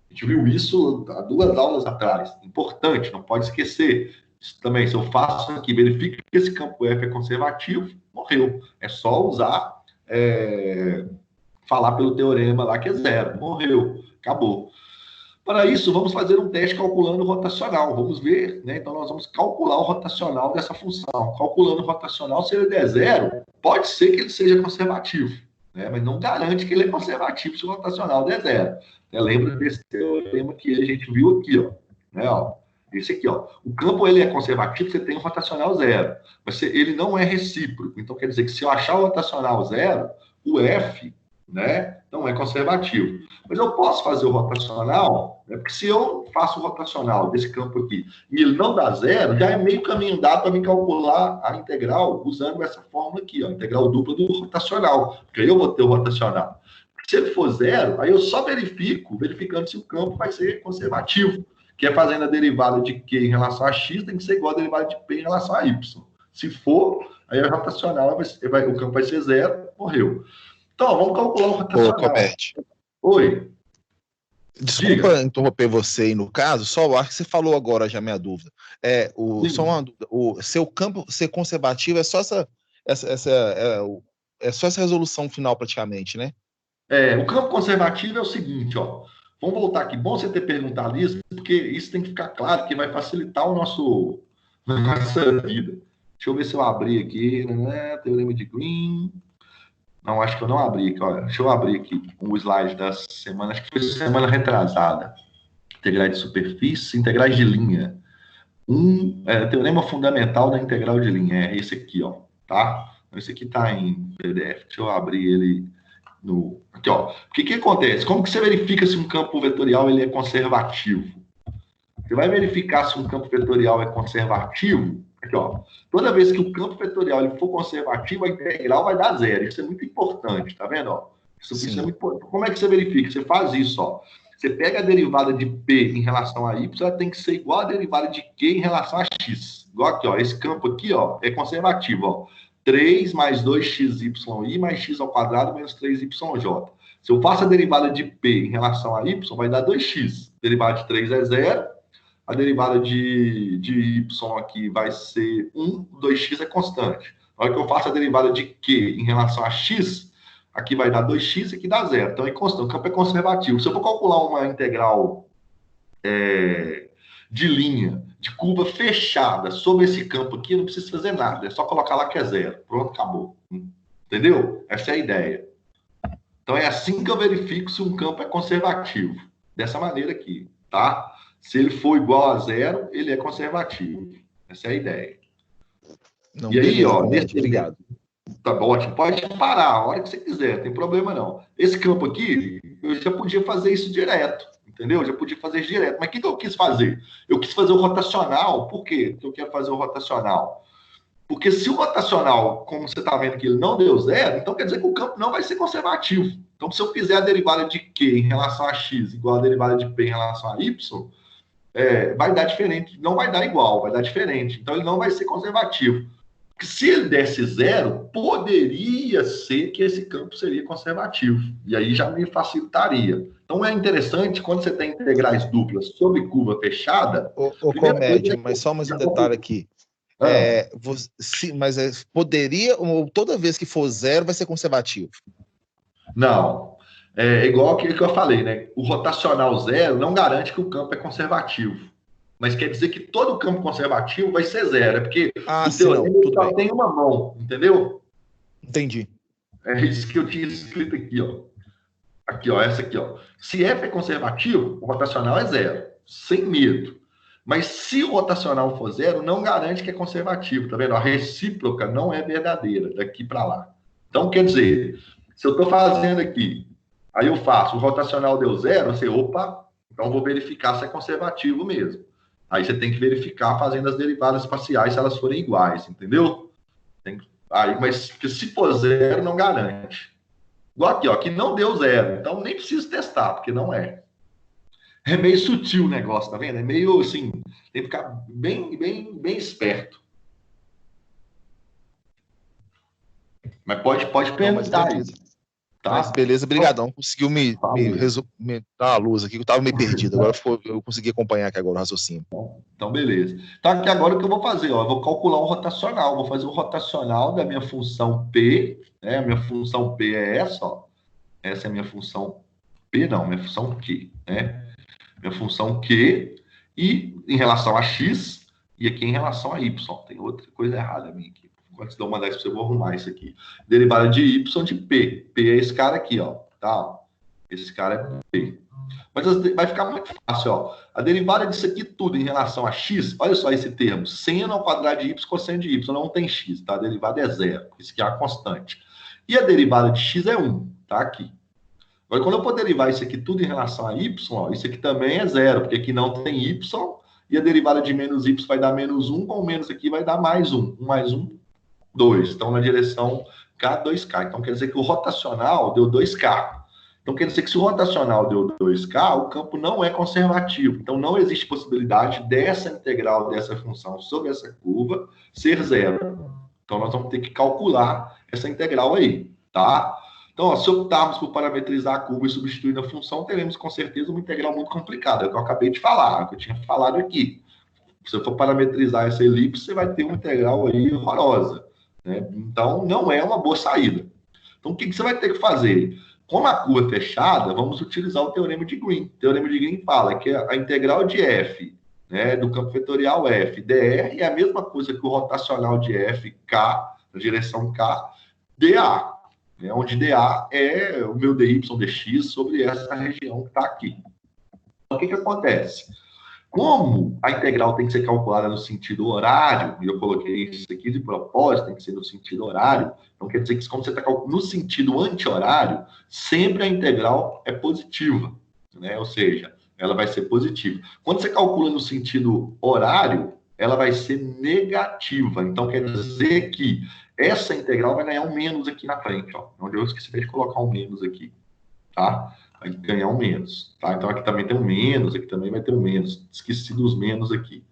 A gente viu isso há 2 aulas atrás. Importante, não pode esquecer. Isso também, se eu faço aqui, verifico que esse campo F é conservativo, morreu. É só usar, falar pelo teorema lá que é zero. Morreu, acabou. Para isso, vamos fazer um teste calculando o rotacional. Vamos ver, né? Então, nós vamos calcular o rotacional dessa função. Calculando o rotacional, se ele der zero, pode ser que ele seja conservativo, né? Mas não garante que ele é conservativo se o rotacional der zero. Lembra desse teorema que a gente viu aqui, ó, né? Ó, esse aqui, ó. O campo ele é conservativo, você tem um rotacional zero. Mas ele não é recíproco. Então, quer dizer que se eu achar o rotacional zero, o F, né, não é conservativo. Mas eu posso fazer o rotacional, né, porque se eu faço o rotacional desse campo aqui e ele não dá zero, já é meio caminho dado para me calcular a integral usando essa fórmula aqui, ó, a integral dupla do rotacional, porque aí eu vou ter o rotacional. Se ele for zero, aí eu só verificando se o campo vai ser conservativo, que é fazendo a derivada de Q em relação a X, tem que ser igual a derivada de P em relação a Y. Se for, aí o rotacional, o campo vai ser zero, morreu. Então, vamos calcular o rotacional. Ô, Comete. Oi. Desculpa interromper você aí no caso, só acho que você falou agora já minha dúvida. Só uma dúvida. O seu campo ser conservativo é só essa resolução final praticamente, né? O campo conservativo é o seguinte, ó. Vamos voltar aqui. Bom você ter perguntado isso, porque isso tem que ficar claro, que vai facilitar nossa vida. Deixa eu ver se eu abri aqui, né? Teorema de Green. Não, acho que eu não abri aqui. Olha, deixa eu abrir aqui um slide da semana, acho que foi semana retrasada. Integrais de superfície, integrais de linha. Teorema fundamental da integral de linha. É esse aqui, ó. Tá? Esse aqui tá em PDF. Deixa eu abrir ele no... Aqui, ó. O que acontece? Como que você verifica se um campo vetorial ele é conservativo? Você vai verificar se um campo vetorial é conservativo. Aqui, ó. Toda vez que o campo vetorial ele for conservativo, a integral vai dar zero. Isso é muito importante, tá vendo? Ó? Isso é muito importante. Como é que você verifica? Você faz isso, ó. Você pega a derivada de P em relação a Y, ela tem que ser igual a derivada de Q em relação a X. Igual aqui, ó. Esse campo aqui, ó, é conservativo, ó. 3 mais 2xy mais x ao quadrado menos 3yj. Se eu faço a derivada de P em relação a Y, vai dar 2x. A derivada de 3 é 0. A derivada de y aqui vai ser 1, 2x é constante. Na hora que eu faço a derivada de q em relação a x, aqui vai dar 2x e aqui dá 0. Então é constante, o campo é conservativo. Se eu for calcular uma integral de linha, de curva fechada sobre esse campo aqui, não precisa fazer nada. É só colocar lá que é 0. Pronto, acabou. Entendeu? Essa é a ideia. Então é assim que eu verifico se um campo é conservativo. Dessa maneira aqui, tá? Se ele for igual a 0, ele é conservativo. Essa é a ideia. Não, e aí, ó, obrigado. Tá bom, ótimo. Pode parar a hora que você quiser, não tem problema não. Esse campo aqui, eu já podia fazer isso direto, entendeu? Eu já podia fazer isso direto. Mas o que eu quis fazer? Eu quis fazer o rotacional. Por quê que eu quero fazer o rotacional? Porque se o rotacional, como você está vendo que ele não deu 0, então quer dizer que o campo não vai ser conservativo. Então, se eu fizer a derivada de Q em relação a X igual a derivada de P em relação a Y, vai dar diferente, não vai dar igual, vai dar diferente. Então, ele não vai ser conservativo. Porque se ele desse 0, poderia ser que esse campo seria conservativo. E aí já me facilitaria. Então, é interessante, quando você tem integrais duplas sobre curva fechada... Comédia, mas só mais um detalhe aqui. Mas poderia, ou toda vez que for 0, vai ser conservativo? Não. É igual aquilo que eu falei, né? O rotacional 0 não garante que o campo é conservativo. Mas quer dizer que todo campo conservativo vai ser 0. É porque o teorema só tem uma mão, entendeu? Entendi. É isso que eu tinha escrito aqui, ó. Aqui, ó, essa aqui, ó. Se F é conservativo, o rotacional é 0. Sem medo. Mas se o rotacional for 0, não garante que é conservativo, tá vendo? A recíproca não é verdadeira daqui para lá. Então, quer dizer, se eu estou fazendo aqui Aí eu faço, o rotacional deu 0, você, opa, então vou verificar se é conservativo mesmo. Aí você tem que verificar fazendo as derivadas parciais se elas forem iguais, entendeu? Aí, mas se for 0, não garante. Igual aqui, ó, que não deu 0, então nem preciso testar, porque não é. É meio sutil o negócio, tá vendo? É meio assim, tem que ficar bem esperto. Mas pode perguntar aí. Tá? Mas beleza, brigadão. Conseguiu me dar uma luz aqui, que eu tava meio perdido. Agora eu consegui acompanhar aqui agora o raciocínio. Então, beleza. Então, aqui agora o que eu vou fazer? Ó, eu vou calcular o rotacional. Vou fazer o rotacional da minha função P. Né? A minha função P é essa, ó. Essa é a minha função P, não, minha função Q. Né? Minha função Q. E em relação a X, e aqui em relação a Y. Tem outra coisa errada minha aqui. Antes de eu mandar isso para você, eu vou arrumar isso aqui. Derivada de Y de P. P é esse cara aqui, ó. Tá? Esse cara é P. Mas vai ficar muito fácil, ó. A derivada disso aqui tudo em relação a x, olha só esse termo, seno ao quadrado de y, cosseno de y, não tem x, tá? A derivada é 0, isso aqui é a constante. E a derivada de x é 1, tá? Aqui. Agora, quando eu for derivar isso aqui tudo em relação a y, ó, isso aqui também é 0, porque aqui não tem y, e a derivada de menos y vai dar menos 1, com menos aqui vai dar mais 1. 1 mais 1, 2. Então, na direção K, 2K. Então, quer dizer que o rotacional deu 2K. Então, quer dizer que se o rotacional deu 2K, o campo não é conservativo. Então, não existe possibilidade dessa integral dessa função sobre essa curva ser 0. Então, nós vamos ter que calcular essa integral aí, tá? Então, ó, se optarmos por parametrizar a curva e substituir na função, teremos com certeza uma integral muito complicada. É o que eu acabei de falar, é o que eu tinha falado aqui. Se eu for parametrizar essa elipse, você vai ter uma integral aí horrorosa. Né? Então, não é uma boa saída. Então, o que você vai ter que fazer? Como a curva é fechada, vamos utilizar o teorema de Green. O teorema de Green fala que a integral de f, né, do campo vetorial f, dr, é a mesma coisa que o rotacional de f, k, na direção k, dA, né, onde dA é o meu dy dx sobre essa região que está aqui. Então, o que acontece? Como a integral tem que ser calculada no sentido horário, e eu coloquei isso aqui de propósito, tem que ser no sentido horário, então quer dizer que como você está calculando no sentido anti-horário, sempre a integral é positiva, né? Ou seja, ela vai ser positiva. Quando você calcula no sentido horário, ela vai ser negativa. Então quer dizer que essa integral vai ganhar um menos aqui na frente, ó, onde eu esqueci de colocar um menos aqui, tá? Vai ganhar um menos, tá? Então aqui também tem um menos, aqui também vai ter um menos. Esqueci dos menos aqui.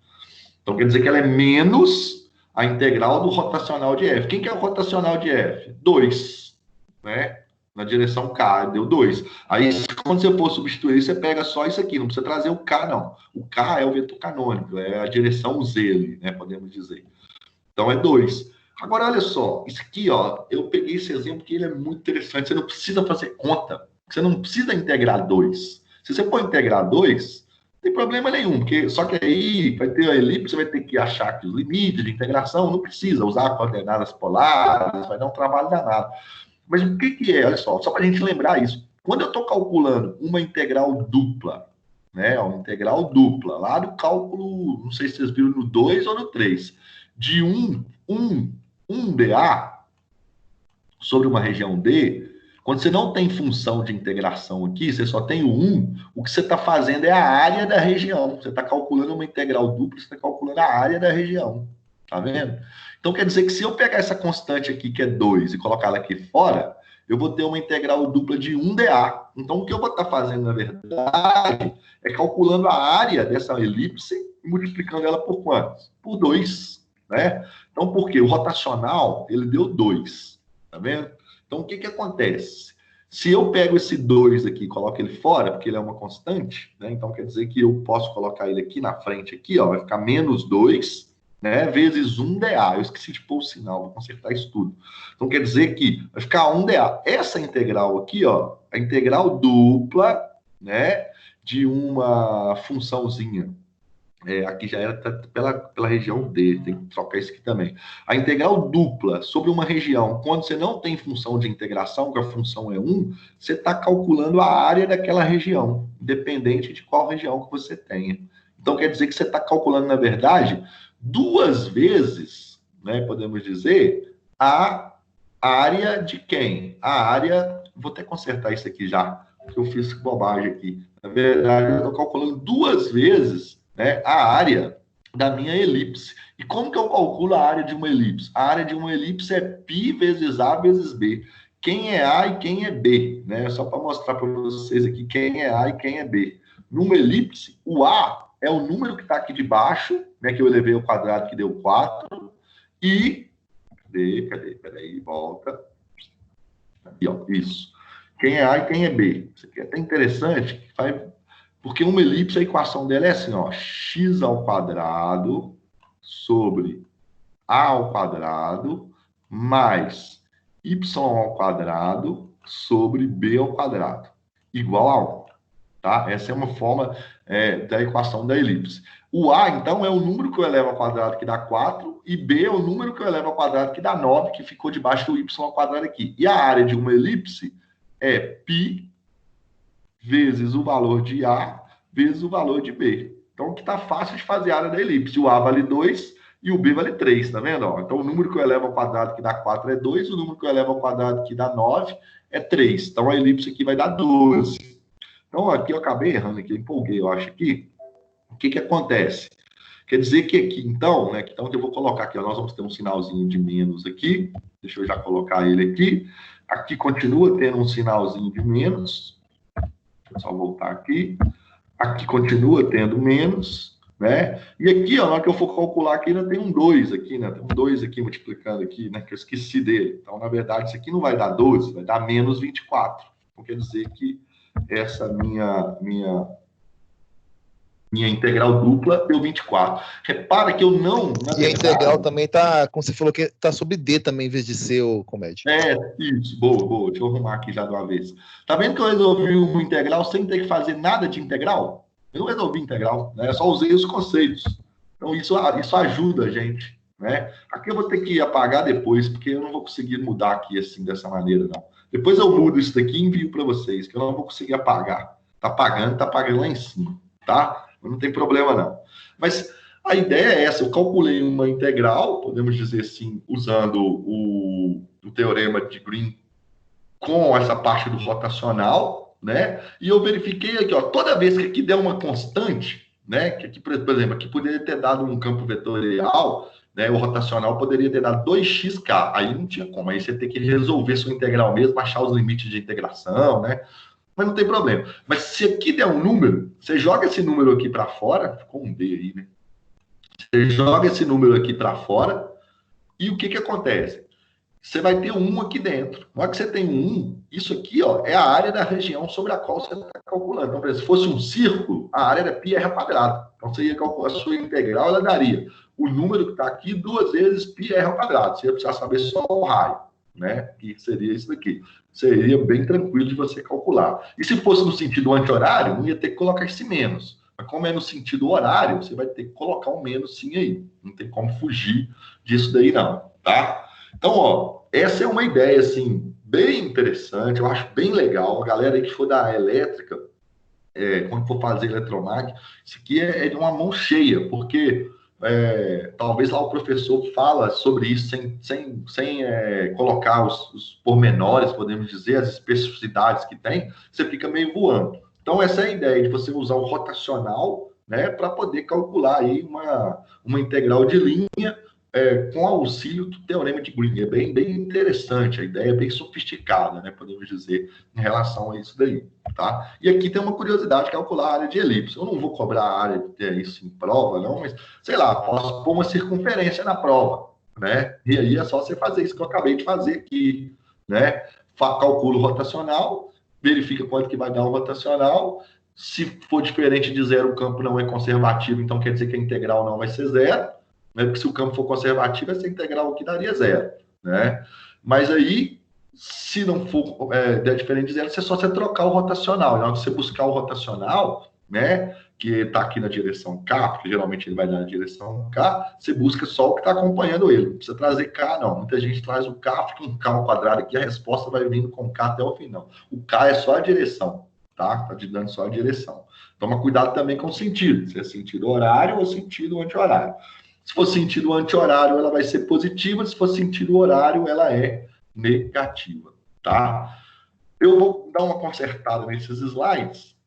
Então quer dizer que ela é menos a integral do rotacional de f. Quem que é o rotacional de f? 2, né? Na direção k, deu 2. Aí quando você for substituir, você pega só isso aqui, não precisa trazer o k, não. O k é o vetor canônico, é a direção z ali, né? Podemos dizer. Então é 2. Agora, olha só, isso aqui, ó, eu peguei esse exemplo que ele é muito interessante, você não precisa fazer conta. Você não precisa integrar 2. Se você for integrar 2, não tem problema nenhum, porque só que aí vai ter a elipse, você vai ter que achar aqui os limites de integração, não precisa usar coordenadas polares, vai dar um trabalho danado. Mas o que é? Olha só para a gente lembrar isso. Quando eu estou calculando uma integral dupla, né, uma integral dupla, lá do cálculo, não sei se vocês viram no 2 ou no 3, de 1 dA sobre uma região D, quando você não tem função de integração aqui, você só tem o 1, o que você está fazendo é a área da região. Você está calculando uma integral dupla, você está calculando a área da região. Tá vendo? Então, quer dizer que se eu pegar essa constante aqui, que é 2, e colocar ela aqui fora, eu vou ter uma integral dupla de 1 dA. Então, o que eu vou estar fazendo, na verdade, é calculando a área dessa elipse e multiplicando ela por quantos? Por 2, né? Então, por quê? O rotacional, ele deu 2, tá vendo? Então, o que acontece? Se eu pego esse 2 aqui e coloco ele fora, porque ele é uma constante, né? Então, quer dizer que eu posso colocar ele aqui na frente, aqui, ó, vai ficar menos 2, né? Vezes 1 dA. Eu esqueci de pôr o sinal, vou consertar isso tudo. Então, quer dizer que vai ficar 1 dA. Essa integral aqui, ó, a integral dupla, né? De uma funçãozinha. Aqui já era pela região D, tem que trocar isso aqui também. A integral dupla sobre uma região, quando você não tem função de integração, que a função é 1, você está calculando a área daquela região, independente de qual região que você tenha. Então, quer dizer que você está calculando, na verdade, 2 vezes, né, podemos dizer, a área de quem? A área, vou até consertar isso aqui já, que eu fiz bobagem aqui. Na verdade, eu estou calculando 2 vezes, né, a área da minha elipse. E como que eu calculo a área de uma elipse? A área de uma elipse é π vezes A vezes B. Quem é A e quem é B, né? Só para mostrar para vocês aqui quem é A e quem é B. Numa elipse, o A é o número que está aqui de baixo, né, que eu elevei ao quadrado, que deu 4, e... Cadê? Peraí, volta. Aqui, ó, isso. Quem é A e quem é B. Isso aqui é até interessante, porque uma elipse, a equação dela é assim, ó, x ao quadrado sobre A ao quadrado mais y ao quadrado sobre B ao quadrado, igual a 1. Tá? Essa é uma forma da equação da elipse. O A, então, é o número que eu elevo ao quadrado, que dá 4, e B é o número que eu elevo ao quadrado, que dá 9, que ficou debaixo do y ao quadrado aqui. E a área de uma elipse é π vezes o valor de A vezes o valor de B. Então, que está fácil de fazer a área da elipse. O A vale 2 e o B vale 3, tá vendo? Ó, então, o número que eu elevo ao quadrado, que dá 4, é 2, o número que eu elevo ao quadrado, que dá 9, é 3. Então, a elipse aqui vai dar 12. Então, aqui eu acabei errando, aqui, eu empolguei, eu acho, aqui. O que acontece? Quer dizer que aqui, então, né? Então, eu vou colocar aqui, ó, nós vamos ter um sinalzinho de menos aqui. Deixa eu já colocar ele aqui. Aqui continua tendo um sinalzinho de menos. Deixa eu só voltar aqui. Aqui continua tendo menos, né? E aqui, ó, na hora que eu for calcular aqui, ainda tem um 2 aqui, né? Tem um 2 aqui multiplicando aqui, né? Que eu esqueci dele. Então, na verdade, isso aqui não vai dar 12, vai dar menos 24. Então, quer dizer que essa minha integral dupla deu 24. Repara que eu não... E a integral também tá, como você falou, que tá sobre D também, em vez de ser o comédia. Isso. Boa. Deixa eu arrumar aqui já de uma vez. Tá vendo que eu resolvi uma integral sem ter que fazer nada de integral? Eu não resolvi integral, né? Eu só usei os conceitos. Então, isso ajuda a gente, né? Aqui eu vou ter que apagar depois, porque eu não vou conseguir mudar aqui assim, dessa maneira, não. Depois eu mudo isso daqui e envio para vocês, que eu não vou conseguir apagar. Tá pagando lá em cima, tá? Não tem problema, não. Mas a ideia é essa. Eu calculei uma integral, podemos dizer assim, usando o teorema de Green com essa parte do rotacional, né? E eu verifiquei aqui, ó, toda vez que aqui der uma constante, né? Que aqui, por exemplo, aqui poderia ter dado um campo vetorial, né? O rotacional poderia ter dado 2xk. Aí não tinha como. Aí você tem que resolver sua integral mesmo, achar os limites de integração, né? Mas não tem problema. Mas se aqui der um número, você joga esse número aqui para fora, ficou um D aí, né? Você joga esse número aqui para fora e o que acontece? Você vai ter um aqui dentro. Na hora que você tem um, isso aqui, ó, é a área da região sobre a qual você está calculando. Então, por exemplo, se fosse um círculo, a área era πr ao quadrado. Então, você ia calcular a sua integral, ela daria o número que está aqui 2 vezes πr ao quadrado. Você ia precisar saber só o raio, né? Que seria isso daqui. Seria bem tranquilo de você calcular. E se fosse no sentido anti-horário, não ia ter que colocar esse menos. Mas como é no sentido horário, você vai ter que colocar um menos sim aí. Não tem como fugir disso daí não, tá? Então, ó, essa é uma ideia, assim, bem interessante, eu acho bem legal. A galera aí que for da elétrica, quando for fazer eletromag, isso aqui é de uma mão cheia, porque... talvez lá o professor fala sobre isso sem colocar os pormenores, podemos dizer, as especificidades que tem, você fica meio voando. Então, essa é a ideia de você usar o rotacional, né, para poder calcular aí uma integral de linha com auxílio do teorema de Green. É bem interessante, a ideia é bem sofisticada, né, podemos dizer, em relação a isso daí, tá? E aqui tem uma curiosidade, calcular a área de elipse. Eu não vou cobrar a área isso em prova, não, mas, sei lá, posso pôr uma circunferência na prova, né? E aí é só você fazer isso que eu acabei de fazer aqui, né? Calculo rotacional, verifica quanto que vai dar o rotacional. Se for diferente de zero, o campo não é conservativo, então quer dizer que a integral não vai ser zero, né? Porque se o campo for conservativo, essa integral aqui daria zero, né? Mas aí, se não for der diferente de zero, é só você trocar o rotacional. Na hora que você buscar o rotacional, né, que está aqui na direção K, porque geralmente ele vai na direção K, você busca só o que está acompanhando ele. Não precisa trazer K, não. Muita gente traz o K, fica um K ao quadrado aqui, a resposta vai vindo com K até o final. O K é só a direção, tá? Está te dando só a direção. Toma cuidado também com o sentido, se é sentido horário ou sentido anti-horário. Se for sentido anti-horário, ela vai ser positiva, se for sentido horário, ela é negativa, tá? Eu vou dar uma consertada nesses slides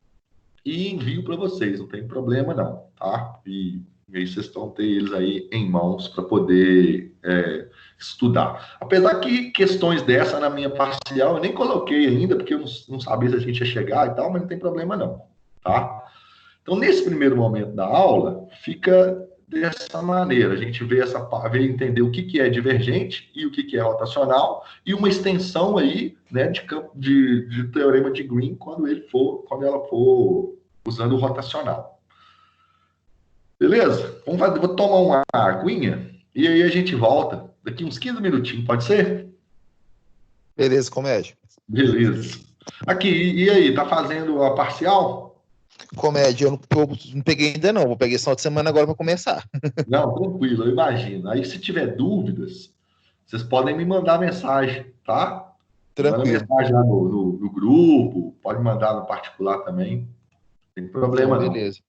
e envio para vocês, não tem problema não, tá? E aí vocês vão ter eles aí em mãos para poder estudar. Apesar que questões dessa na minha parcial eu nem coloquei ainda, porque eu não sabia se a gente ia chegar e tal, mas não tem problema não, tá? Então, nesse primeiro momento da aula, fica dessa maneira. A gente vê entender o que é divergente e o que é rotacional, e uma extensão aí, né, de teorema de Green quando ela for usando o rotacional. Beleza? Vou tomar uma aguinha e aí a gente volta daqui uns 15 minutinhos, pode ser? Beleza, Comédia. Beleza. Aqui, e aí, tá fazendo a parcial? Comédia, eu não peguei ainda não, vou pegar esse final de semana agora para começar. Não, tranquilo, eu imagino. Aí, se tiver dúvidas, vocês podem me mandar mensagem, tá? Manda mensagem lá no grupo, pode mandar no particular também, não tem problema não. Beleza.